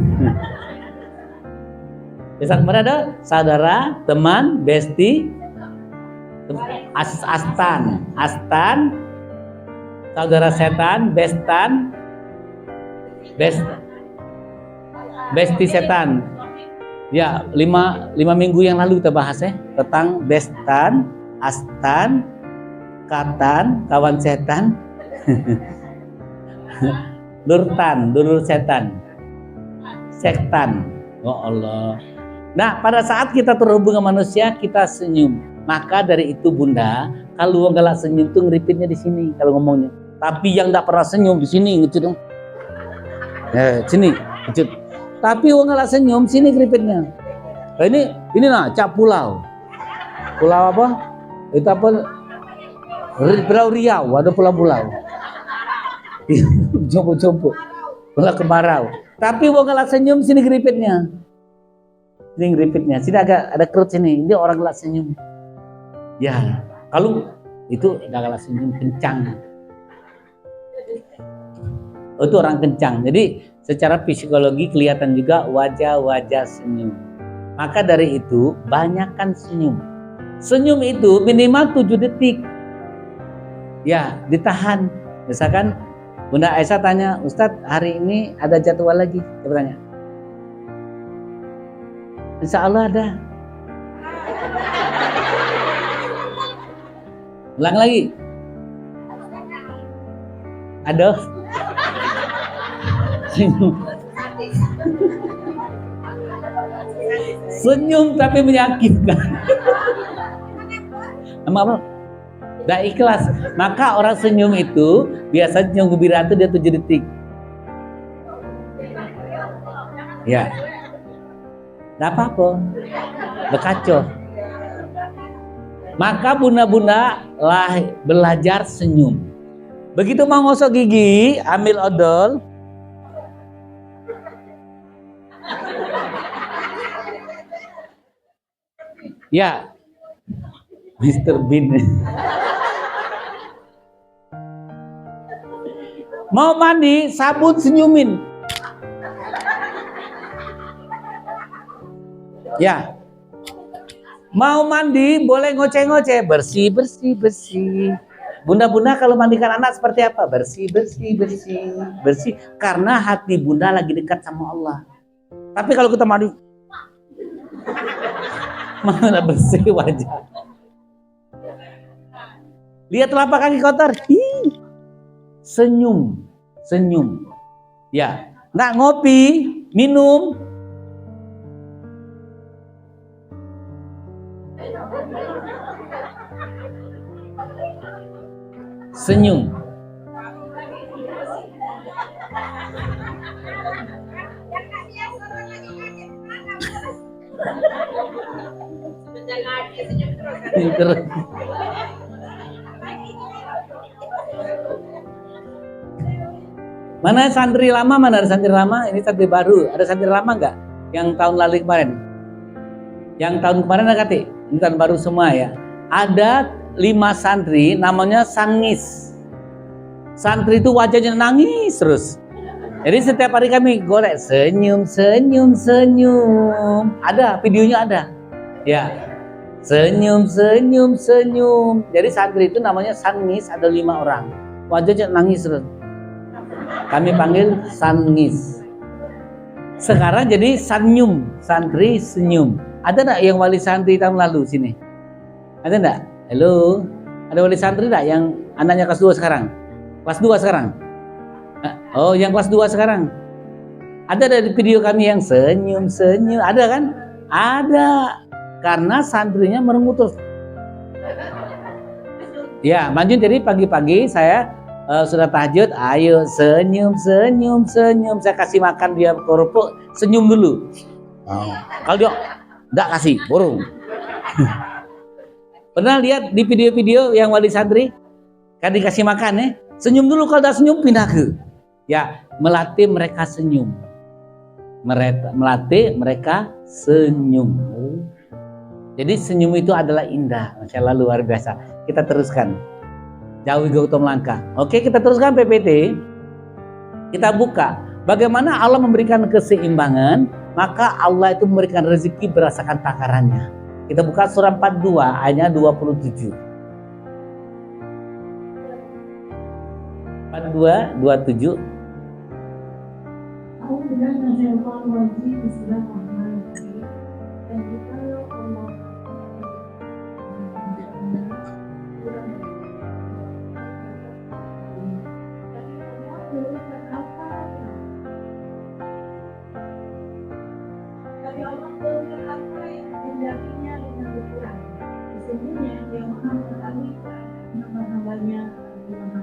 Besar berada, saudara, teman, besti, astan, saudara setan, besti setan. Ya, 5 minggu yang lalu kita bahas tentang bestan, astan, katan, kawan setan. Dulur setan, sektan. Oh Allah. Nah, pada saat kita terhubung dengan manusia, kita senyum. Maka dari itu Bunda, kalau orang galak senyum tuh ngeripitnya di sini kalau ngomongnya. Tapi yang tidak pernah senyum di sini ngecut dong. Sini ngecut. Tapi orang galak senyum sini ngeripitnya. Nah, ini nah cap pulau. Pulau apa? Itu apa? Pulau Riau, ada pulau-pulau. Jompo-jompo, bola kemarau. Tapi mau galak senyum sini geripitnya, sini ada kerut sini. Ini orang galak senyum. Ya, kalau itu galak senyum kencang. Itu orang kencang. Jadi secara psikologi kelihatan juga wajah-wajah senyum. Maka dari itu banyakkan senyum. Senyum itu minimal 7 detik. Ya, ditahan. Misalkan Bunda Aisyah tanya, Ustadz hari ini ada jadwal lagi? Saya bertanya. Insya Allah ada. Ulang lagi. Ada. Senyum. Senyum tapi menyakitkan. Apa? Tidak ikhlas. Maka orang senyum itu biasanya senyum gembira itu dia 7 detik. Ya. Tidak apa-apa. Berkacau. Maka bunda-bunda belajar senyum. Begitu mau ngosok gigi, ambil odol. Ya. Mr. Bean. Mau mandi, sabun senyumin. Ya. Mau mandi, boleh ngoceh-ngoceh, bersih. Bunda-bunda kalau mandikan anak seperti apa? Bersih. Karena hati bunda lagi dekat sama Allah. Tapi kalau kita mandi, mana bersih wajah. Lihat telapak kaki kotor. Senyum. Ya, nggak ngopi, minum. Senyum. Terus. Mana santri lama, mana ada santri lama? Ini santri baru. Ada santri lama nggak? Yang tahun lalu kemarin? Yang tahun kemarin ada kati? Ini tahun baru semua ya. Ada 5 santri namanya Sangis. Santri itu wajahnya nangis terus. Jadi setiap hari kami golek senyum, senyum, senyum. Ada videonya ada. Ya, senyum, senyum, senyum. Jadi santri itu namanya sangis, ada 5 orang. Wajahnya nangis terus. Kami panggil sangis. Sekarang jadi senyum, santri senyum. Ada enggak yang wali santri tahun lalu sini? Ada enggak? Halo, ada wali santri enggak yang anaknya kelas 2 sekarang? Kelas 2 sekarang? Oh, yang kelas 2 sekarang. Ada dari video kami yang senyum-senyum, ada kan? Ada. Karena santrinya merenggut terus. Ya, maju. Jadi pagi-pagi saya sudah tahajud, ayo senyum. Saya kasih makan dia kerupuk, senyum dulu. Kalau dia enggak kasih, burung. Pernah lihat di video-video yang wali santri? Kan dikasih makan ya? Senyum dulu, kalau udah senyum pindah ke. Ya, melatih mereka senyum. Melatih mereka senyum. Jadi senyum itu adalah indah. Masya Allah, luar biasa. Kita teruskan. Jauhi gautam langkah. Oke, kita teruskan PPT. Kita buka. Bagaimana Allah memberikan keseimbangan, maka Allah itu memberikan rezeki berdasarkan takarannya. Kita buka surah 42 ayat 27. 42, 27. Aku dengan menghafal wajib Bismillahirrahmanirrahim. Dan jikalau Allah tapi Allah berikan apa yang menjadinya dengan berkurang. Sesungguhnya Dia Maha mengetahui keadaan hamba-hambanya di mana.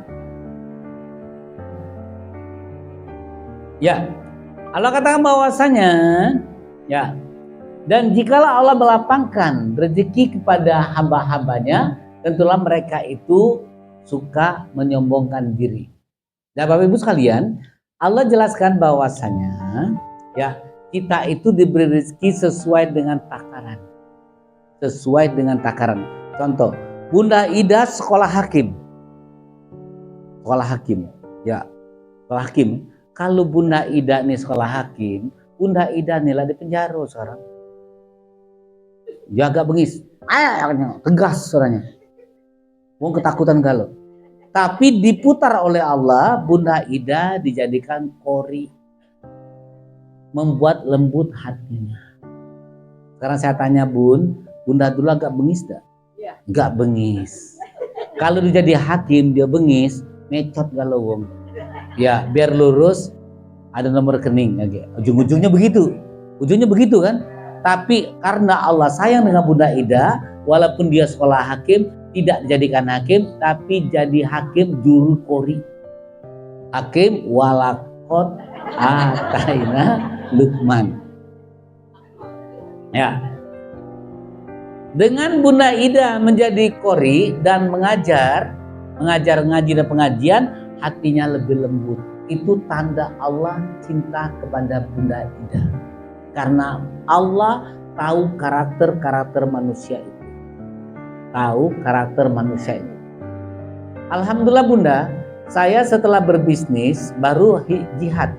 Ya, Allah katakan bahwasanya, ya, dan jikalau Allah melapangkan rezeki kepada hamba-hambanya, tentulah mereka itu suka menyombongkan diri. Dan Bapak Ibu sekalian, Allah jelaskan bahwasanya, ya, kita itu diberi rezeki sesuai dengan takaran. Sesuai dengan takaran. Contoh, Bunda Ida sekolah hakim. Sekolah hakim, ya, sekolah hakim. Kalau Bunda Ida nih sekolah hakim, Bunda Ida nih di penjara sekarang. Jaga bengis, tegas suaranya. Wong ketakutan galau. Tapi diputar oleh Allah, Bunda Ida dijadikan kori, membuat lembut hatinya. Sekarang saya tanya Bunda dulu agak bengis gak? Gak bengis. Kalau dia jadi hakim dia bengis, mecot galau wong. Ya, biar lurus, ada nomor rekening. Ujung-ujungnya begitu. Ujungnya begitu kan? Tapi karena Allah sayang dengan Bunda Ida, walaupun dia sekolah hakim, tidak dijadikan hakim, tapi jadi hakim juru kori. Hakim walakot ataina Luqman. Ya. Dengan Bunda Ida menjadi kori dan mengajar ngaji dan pengajian, hatinya lebih lembut. Itu tanda Allah cinta kepada Bunda Ida. Karena Allah tahu karakter manusia itu. Tahu karakter manusia itu. Alhamdulillah Bunda, saya setelah berbisnis baru jihad.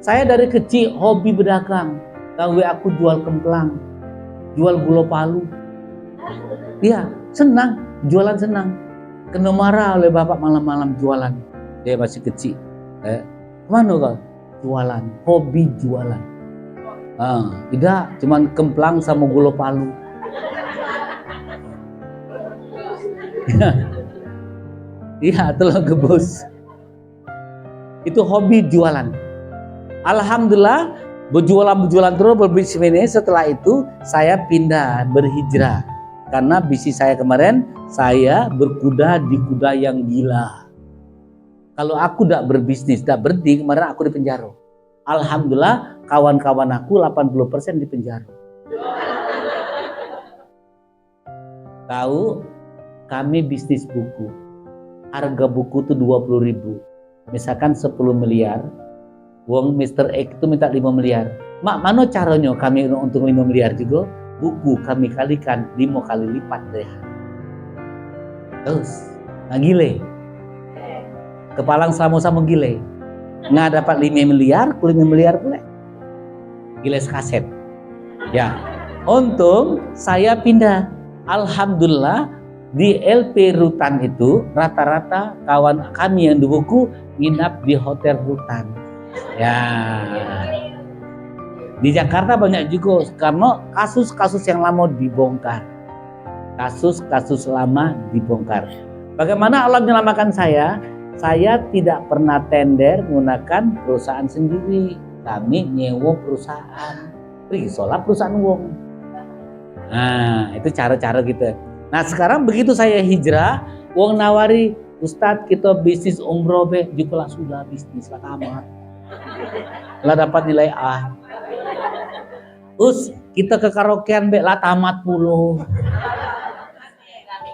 Saya dari kecil hobi berdagang. Tahu aku jual kemplang, jual gula palu. Iya, senang, jualan senang. Kena marah oleh bapak malam-malam jualan. Dia masih kecil. Kemana kau? Jualan, hobi jualan. Tidak, cuman kemplang sama gula palu. Iya, telur gebus. Itu hobi jualan. Alhamdulillah, berjualan terus berbisnis. Setelah itu saya pindah berhijrah. Karena bisnis saya kemarin, saya berkuda di kuda yang gila. Kalau aku tidak berbisnis, tidak berhenti, kemarin aku di penjara. Alhamdulillah, kawan-kawan aku 80% di penjara. Tahu, kami bisnis buku. Harga buku itu 20.000. Misalkan 10 miliar, uang Mr. X itu minta 5 miliar. Mak, mana caranya kami untung 5 miliar juga? Buku kami kalikan 5 kali lipat deh. Terus, gile. Kepalang sama-sama gile. nggak dapat 5 miliar, 5 miliar pula. Giles kaset. Ya, untung saya pindah. Alhamdulillah di LP Rutan itu rata-rata kawan kami yang di buku nginap di hotel Rutan. Ya, di Jakarta banyak juga karena kasus-kasus yang lama dibongkar. Kasus-kasus lama dibongkar. Bagaimana Allah menyelamatkan saya? Saya tidak pernah tender menggunakan perusahaan sendiri. Kami nyewa perusahaan. Risolah perusahaan wong. Nah, itu cara-cara gitu. Nah, sekarang begitu saya hijrah, wong nawari, Ustadz kita bisnis umroh be, juga sudah bisnis lah amat. Lah dapat nilai A. Kita ke karaokean be lah tamat puluh.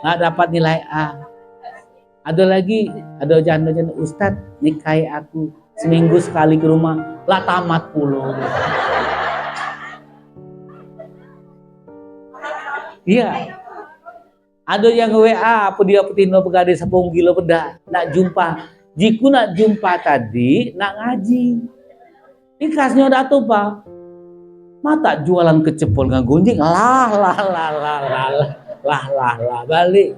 Nggak dapat nilai A. Ada lagi, ada janda-janda Ustadz nikahi aku seminggu sekali ke rumah, lah tamat puluh. Iya. Ada yang WA apa dia petino pegade sepung gila peda nak jumpa. Jiku nak jumpa tadi nak ngaji. Ikasnya udah tuh Pak. Mata jualan kecepol nggak gunjing lah balik.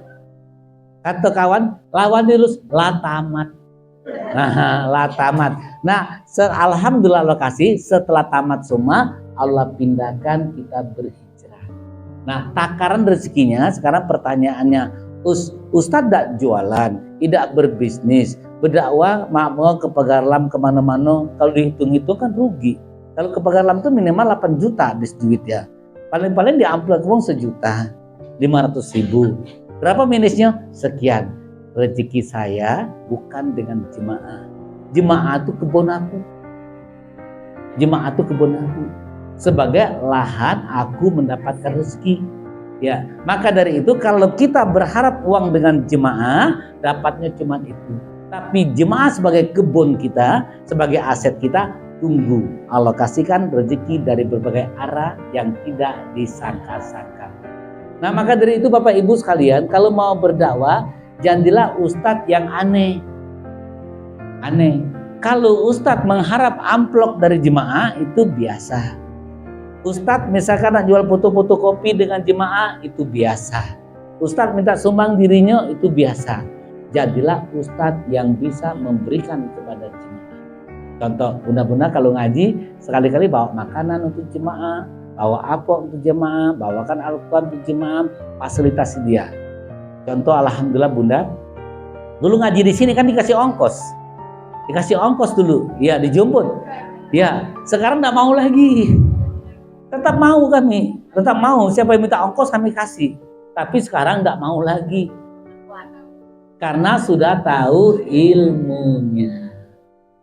Kata kawan lawan terus lah tamat. Lah tamat. Nah, alhamdulillah lokasi setelah tamat semua Allah pindahkan kita berhijrah. Nah, takaran rezekinya sekarang pertanyaannya, Ustadz tidak jualan, tidak berbisnis, berdakwah, mau ke Pagarlam kemana-mana, kalau dihitung-hitung kan rugi. Kalau ke Pagarlam itu minimal 8 juta habis duit ya. Paling-paling di amplop uang 1.500.000. Berapa minusnya? Sekian. Rezeki saya bukan dengan jemaah. Jemaah itu kebun aku. Jemaah itu kebun aku. Sebagai lahan aku mendapatkan rezeki. Ya, maka dari itu kalau kita berharap uang dengan jemaah, dapatnya cuma itu. Tapi jemaah sebagai kebun kita, sebagai aset kita, tunggu Allah kasihkan rezeki dari berbagai arah yang tidak disangka-sangka. Nah, maka dari itu Bapak Ibu sekalian, kalau mau berdakwah, janganlah ustadz yang aneh. Aneh. Kalau ustadz mengharap amplop dari jemaah itu biasa. Ustadz misalkan nak jual foto-foto kopi dengan jemaah itu biasa. Ustadz minta sumbang dirinya itu biasa. Jadilah ustadz yang bisa memberikan kepada jemaah. Contoh, bunda-bunda kalau ngaji sekali-kali bawa makanan untuk jemaah, bawa apa untuk jemaah, bawakan Al-Quran untuk jemaah, fasilitasi dia. Contoh, alhamdulillah bunda, dulu ngaji di sini kan dikasih ongkos dulu, ya dijemput, ya sekarang nggak mau lagi. Tetap mau kami, tetap mau. Siapa yang minta ongkos kami kasih. Tapi sekarang nggak mau lagi. Karena sudah tahu ilmunya.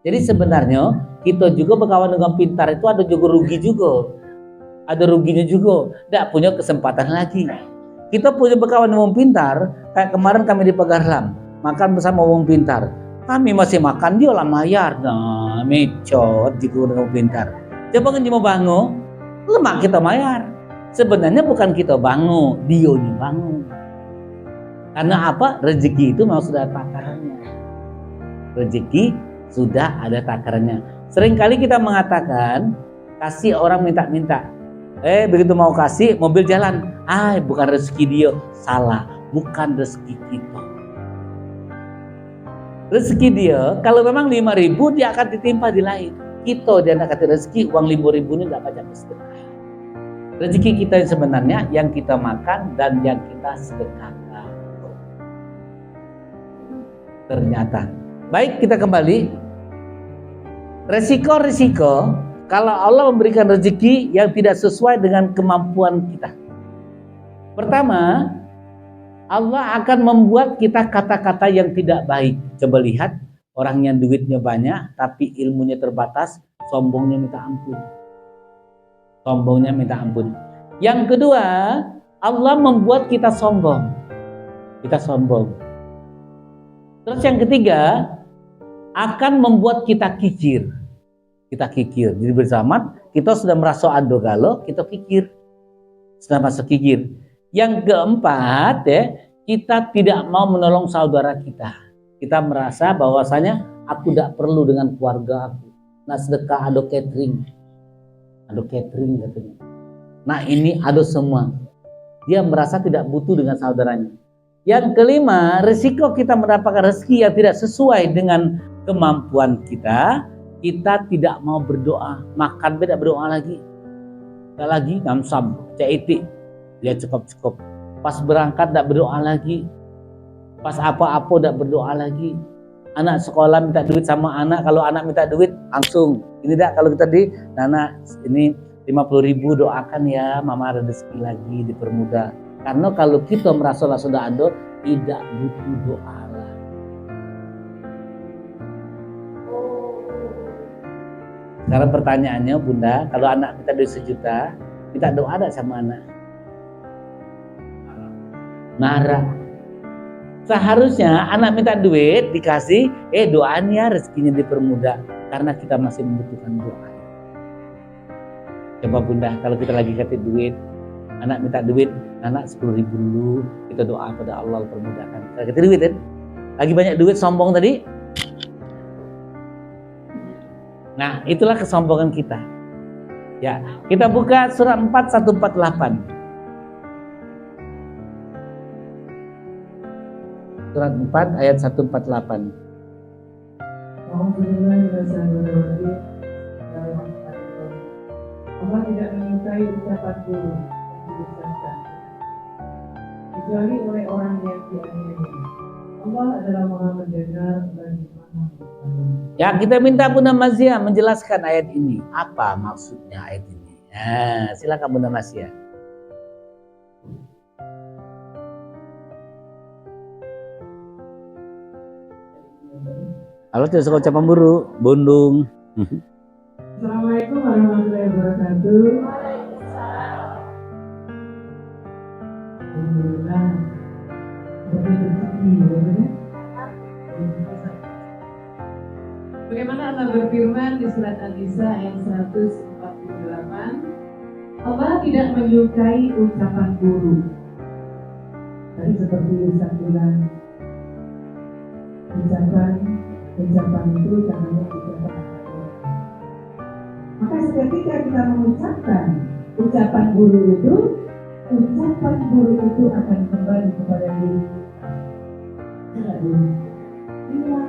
Jadi sebenarnya kita juga berkawan dengan pintar itu ada juga rugi juga. Ada ruginya juga. Nggak punya kesempatan lagi. Kita punya berkawan dengan pintar. Kayak kemarin kami di Pagarlam. Makan bersama orang pintar. Kami masih makan, dia lah mayar. Nah, mecot juga dengan pintar. Coba kan cuma bangun. Lemak kita bayar. Sebenarnya bukan kita bangun, dia yang bangun. Karena apa? Rezeki itu memang sudah takarannya. Rezeki sudah ada takarannya. Seringkali kita mengatakan kasih orang minta-minta. Begitu mau kasih mobil jalan. Bukan rezeki dia. Salah, bukan rezeki kita. Rezeki dia kalau memang 5.000 dia akan ditimpa di lain. Kita dia nak kata rezeki uang 5.000 ini tidak banyak sedekah. Rezeki kita yang sebenarnya yang kita makan dan yang kita sedekahkan. Ternyata. Baik, kita kembali. Resiko-resiko kalau Allah memberikan rezeki yang tidak sesuai dengan kemampuan kita. Pertama, Allah akan membuat kita kata-kata yang tidak baik. Coba lihat. Orang yang duitnya banyak tapi ilmunya terbatas, sombongnya minta ampun. Sombongnya minta ampun. Yang kedua, Allah membuat kita sombong. Kita sombong. Terus yang ketiga, akan membuat kita kikir. Kita kikir. Jadi bersama kita sudah merasa ado galo, kita kikir. Sudah masuk kikir. Yang keempat, kita tidak mau menolong saudara kita. Kita merasa bahwasanya Aku tidak perlu dengan keluarga aku. Nak sedekah ado catering katanya. Nah ini ado semua. Dia merasa tidak butuh dengan saudaranya. Yang kelima, risiko kita mendapatkan rezeki yang tidak sesuai dengan kemampuan kita. Kita tidak mau berdoa, makan tidak berdoa lagi. Tidak lagi, ngamsam, caitik, dia cukup. Pas berangkat tidak berdoa lagi. Pas apa-apa tidak berdoa lagi. Anak sekolah minta duit sama anak, kalau anak minta duit langsung. Ini tidak, kalau kita Nana ini 50.000 doakan ya, mama ada rezeki lagi, dipermudah. Karena kalau kita merasa sudah ada, tidak butuh doa lah. Sekarang pertanyaannya Bunda, kalau anak kita duit 1 juta, kita doa ada sama anak? Marah. Seharusnya anak minta duit dikasih, doain ya rezekinya dipermudah, karena kita masih membutuhkan doa. Coba Bunda, kalau kita lagi kasih duit, anak minta duit, anak 10.000 dulu, kita doa pada Allah permudahkan. Kalau kita duit kan, lagi banyak duit sombong tadi. Nah, itulah kesombongan kita. Ya, kita buka surat 4148. Surat 4 ayat 148. Allah tidak menyukai ucapan buruk yang dibesarkan kecuali oleh orang yang dianiaya. Allah adalah Maha mendengar dan Maha mengetahui. Ya, kita minta Bunda Mazia menjelaskan ayat ini. Apa maksudnya ayat ini? Nah, silakan Bunda Mazia. Halo, tidak suka ucapan buruk, bondong. Assalamualaikum warahmatullahi wabarakatuh. Alhamdulillah. Bagaimana Allah berfirman di surat An-Nisa ayat 148, Allah tidak menyukai ucapan buruk. Tadi seperti Ustaz bilang, ucapan itu namanya ucapan. Maka ketika kita mengucapkan ucapan buruk itu akan kembali kepada diri kita. Iya.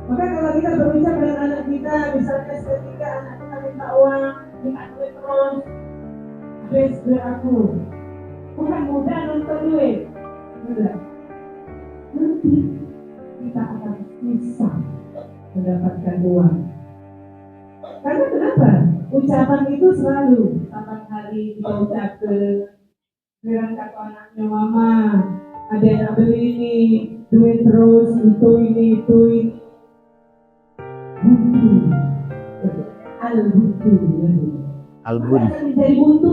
Maka kalau kita berucap dengan anak kita, misalnya ketika anak kita minta uang, minta duit terus, duit aku, bukan mudah nonton duit, mudah. Nanti kita akan susah mendapatkan uang. Karena kenapa? Ucapan itu selalu kapan hari kita ucapkan, bilang kata anaknya mama, ada yang beli ini, duit terus, itu ini. Buntu. Al-buntu. Albun. Akan menjadi buntu.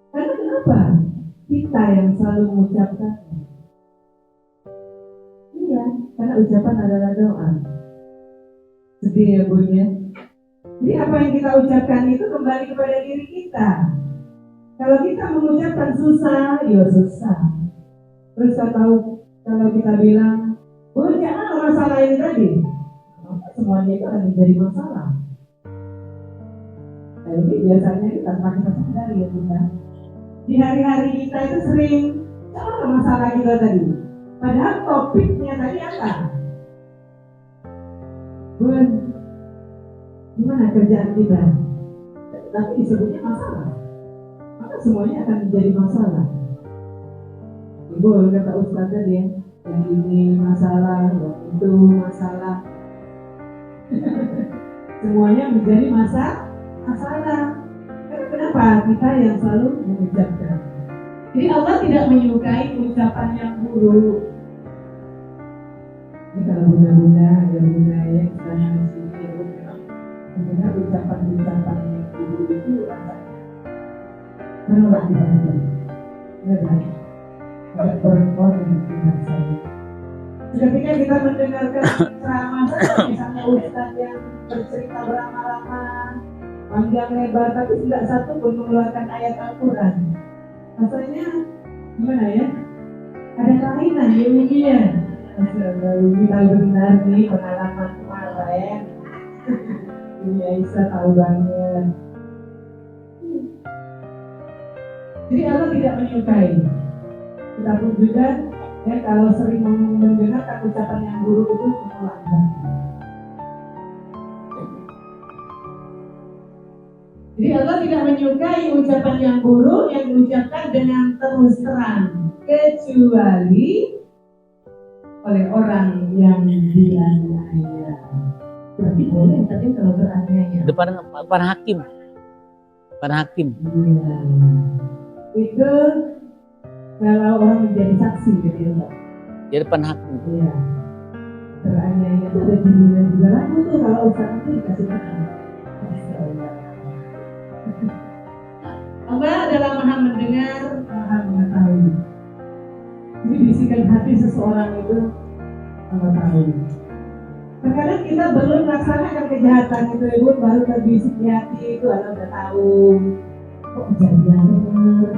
Karena kenapa? Kita yang selalu mengucapkan. Iya, karena ucapan adalah doa. Sedih ya Bun ya. Jadi apa yang kita ucapkan itu kembali kepada diri kita. Kalau kita mengucapkan susah, ya susah. Terus kalau kita bilang, Bun jangan masalah ini tadi, semuanya itu akan menjadi masalah. Jadi biasanya kita tanpa sadar ya kita. Di hari-hari kita itu sering sama masalah kita tadi. Padahal topiknya tadi apa? Bun, gimana kerjaan kita? Tapi disebutnya masalah. Maka semuanya akan menjadi masalah. Ibu kata Ustaz tadi ya, yang ini masalah, yang itu masalah. Semuanya menjadi masalah. Kenapa? Kita yang selalu mengucapkan. Jadi Allah tidak menyukai ucapan yang buruk. Ini kalau bunda-bunda, ya bunda ya, misalnya di sini ya bunda. Sebenarnya ucapan-ucapan yang buruk itu rasanya menolak di hati. Benar. Ada perempuan yang dengar saya. Ketika kita mendengarkan ceramah, misalnya ustaz yang bercerita beramah-ramah, panjang lebar, tapi tidak satu pun mengeluarkan ayat Al-Quran. Rasanya gimana ya? Ada kelainan, demikian. Kita benar nih pengalaman kemarin. Ini Aisyah tahu banget. Jadi Allah tidak menyukai. Kita pun juga ya kalau sering mendengarkan ucapan yang buruk itu melanggar. Jadi Allah tidak menyukai ucapan yang buruk yang diucapkan dengan terus terang, kecuali oleh orang yang dianiaya. Berarti boleh tadi kalau beraniaya. Depan hakim. Depan hakim. Iya. Itu kalau orang menjadi saksi gitu ya. Di depan hakim. Iya. Beraniaya itu ada judulnya juga lagu tuh kalau ustaz itu dikasih makan. Allah adalah maha mendengar, maha mengetahui. Jadi bisikan hati seseorang itu Allah tahu. Terkadang kita belum melaksanakan kejahatan itu ibu baru terbisik di hati itu Allah udah tahu. Kok kejadian benar?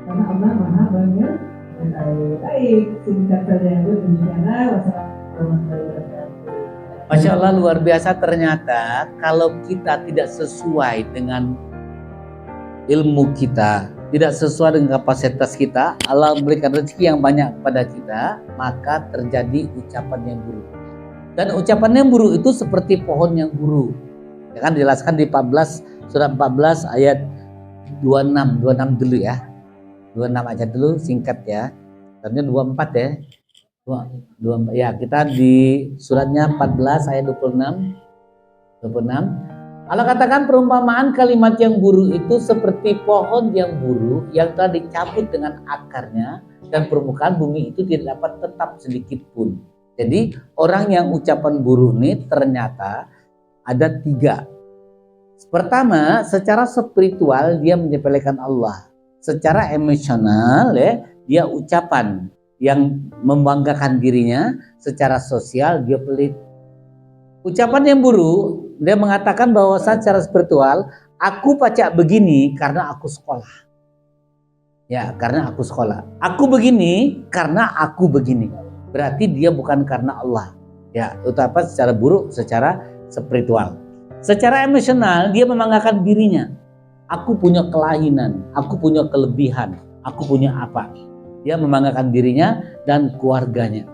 Karena Allah maha banyak mengetahui. Baik, singkat saja ibu demikianlah. Wassalamualaikum warahmatullahi wabarakatuh. Masya Allah, luar biasa. Ternyata kalau kita tidak sesuai dengan ilmu kita, tidak sesuai dengan kapasitas kita, Allah memberikan rezeki yang banyak kepada kita, maka terjadi ucapan yang buruk. Dan ucapan yang buruk itu seperti pohon yang buruk. Ya kan dijelaskan di 14 surat 14 ayat 26 dulu ya. 26 aja dulu singkat ya. Ternyata 24 ya. 24 ya, kita di suratnya 14 ayat 26. Allah katakan perumpamaan kalimat yang buruk itu seperti pohon yang buruk yang telah dicabut dengan akarnya dan permukaan bumi itu tidak dapat tetap sedikit pun. Jadi orang yang ucapan buruk ini ternyata ada 3. Pertama, secara spiritual dia menyepelekan Allah. Secara emosional ya, dia ucapan yang membanggakan dirinya. Secara sosial dia pelit. Ucapan yang buruk, dia mengatakan bahwa secara spiritual, aku pacak begini karena aku sekolah. Ya, karena aku sekolah. Aku begini karena aku begini. Berarti dia bukan karena Allah. Ya, itu apa? Secara buruk, secara spiritual. Secara emosional, dia membanggakan dirinya. Aku punya kelainan, aku punya kelebihan, aku punya apa. Dia membanggakan dirinya dan keluarganya.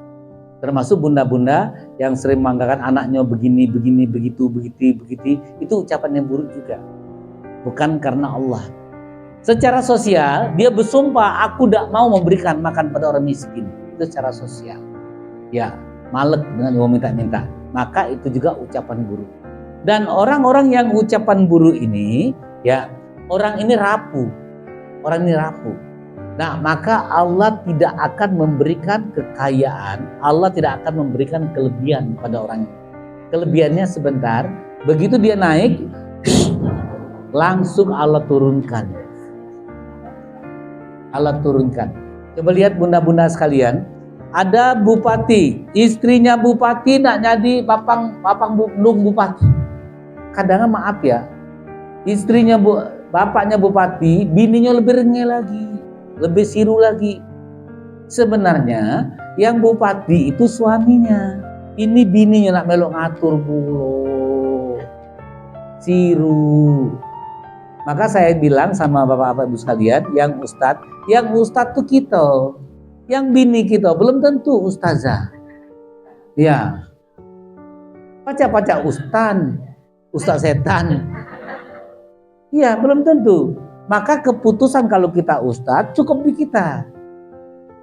Termasuk bunda-bunda yang sering membanggakan anaknya begini, begitu. Itu ucapan yang buruk juga. Bukan karena Allah. Secara sosial, dia bersumpah, aku tidak mau memberikan makan pada orang miskin. Itu secara sosial. Ya, malek dengan mau minta-minta. Maka itu juga ucapan buruk. Dan orang-orang yang ucapan buruk ini, ya, orang ini rapuh. Orang ini rapuh. Nah, maka Allah tidak akan memberikan kekayaan, Allah tidak akan memberikan kelebihan pada orang itu. Kelebihannya sebentar, begitu dia naik, langsung Allah turunkan. Allah turunkan. Coba lihat bunda-bunda sekalian, ada bupati, istrinya bupati nak jadi bapang bupati. Kadang maaf ya, istrinya bapaknya bupati, bininya lebih rengeh lagi. Lebih siru lagi. Sebenarnya yang bupati itu suaminya. Ini bininya nak melok ngatur bulo. Siru. Maka saya bilang sama bapak-bapak ibu sekalian, yang ustadz tuh kita. Yang bini kita belum tentu ustazah. Ya. Pacar ustaz setan. Ya, belum tentu. Maka keputusan kalau kita ustadz cukup di kita.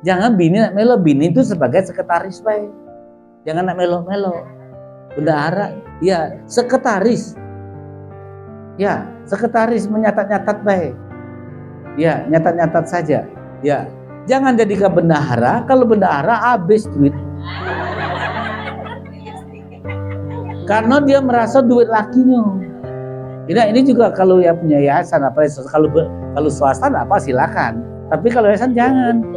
Jangan bini nak melo, bini itu sebagai sekretaris baik. Jangan nak melo-melo. Bendahara, ya sekretaris. Ya, sekretaris menyatat-nyatat baik. Ya, nyatat-nyatat saja. Ya, jangan jadikan bendahara. Kalau bendahara habis duit. Karena dia merasa duit lakinya. Ini juga kalau ya punya yayasan apa kalau swasta apa silakan. Tapi kalau yayasan jangan.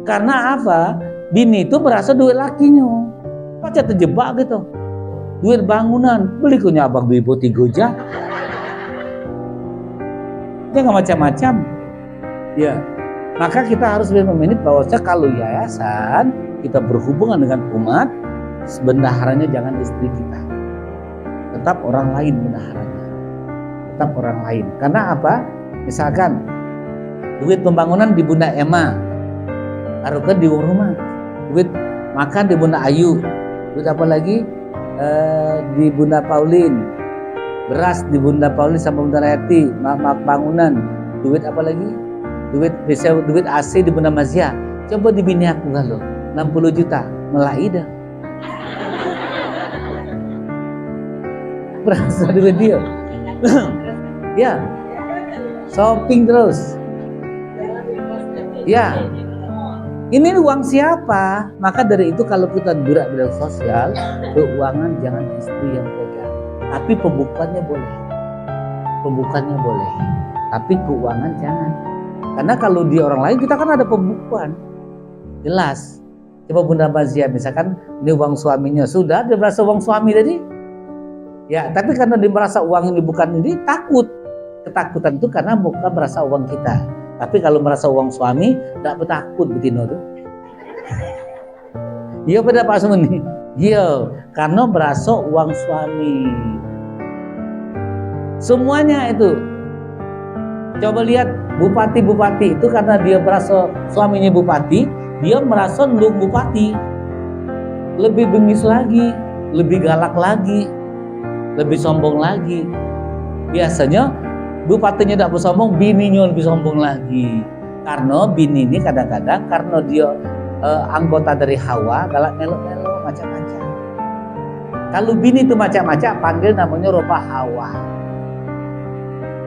Karena apa? Bini itu merasa duit lakinya. Pacar terjebak gitu. Duit bangunan, beli punya abang 2003 aja. Jangan macam-macam. Ya. Maka kita harus memanage bahwasanya kalau yayasan kita berhubungan dengan umat, bendaharanya jangan istri kita, tetap orang lain bendaharanya, tetap orang lain. Karena apa? Misalkan duit pembangunan di Bunda Emma, taruhkan di rumah. Duit makan di Bunda Ayu, duit apa lagi di Bunda Paulin, beras di Bunda Paulin sama Bunda Reti, bangunan, duit apa lagi, duit AC di Bunda Mazia. Coba di bini aku kalau 60 juta melai dah. Berasa duit dia. Ya, shopping terus. Ya, ini uang siapa? Maka dari itu kalau kita gerak bidang sosial, keuangan jangan istri yang pegang. Tapi pembukuannya boleh. Pembukuannya boleh. Tapi keuangan jangan. Karena kalau di orang lain kita kan ada pembukuan. Jelas. Coba Bunda Mazia misalkan ini uang suaminya, sudah dia merasa uang suami tadi. Ya, tapi karena dia merasa uang ini bukan ini, takut. Ketakutan itu karena bukan merasa uang kita. Tapi kalau merasa uang suami, tidak bertakut betino tuh. Iya pada Pak Sumeni. Iya, karena merasa uang suami. Semuanya itu. Coba lihat bupati-bupati itu karena dia merasa suaminya bupati, dia merasa nunduk bupati. Lebih bengis lagi, lebih galak lagi, lebih sombong lagi. Biasanya bupatinya tidak bersombong, bininya lebih sombong lagi. Karena bini ini kadang-kadang karena dia anggota dari Hawa, galak melo-melo macam-macam. Kalau bini itu macam-macam, panggil namanya roba Hawa.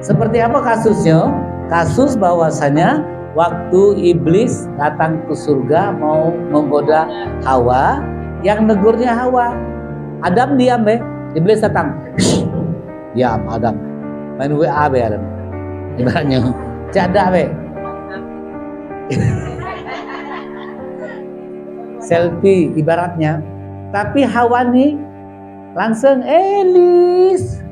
Seperti apa kasusnya? Kasus bahwasanya waktu iblis datang ke surga mau menggoda Hawa, yang negurnya Hawa. Adam diam be, iblis datang. Diam Adam. Main WA be Adam. Ibaratnya cada be. Selfie ibaratnya. Tapi Hawa nih langsung Elis.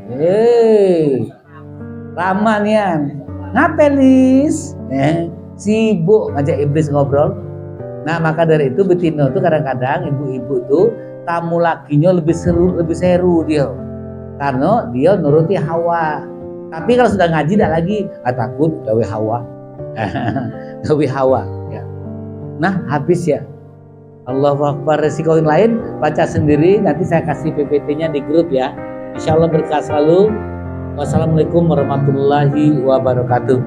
Ramanian. Ngapelis? Sibuk ngajak iblis ngobrol. Nah, maka dari itu betina tuh kadang-kadang ibu-ibu tuh tamu lakinya lebih seru dia. Karena dia nuruti Hawa. Tapi kalau sudah ngaji tidak lagi, takut gawe Hawa. Gawe Hawa ya. Nah, habis ya. Allahu Akbar. Resiko yang lain baca sendiri, nanti saya kasih PPT-nya di grup ya. Insyaallah berkah selalu. Wassalamualaikum warahmatullahi wabarakatuh.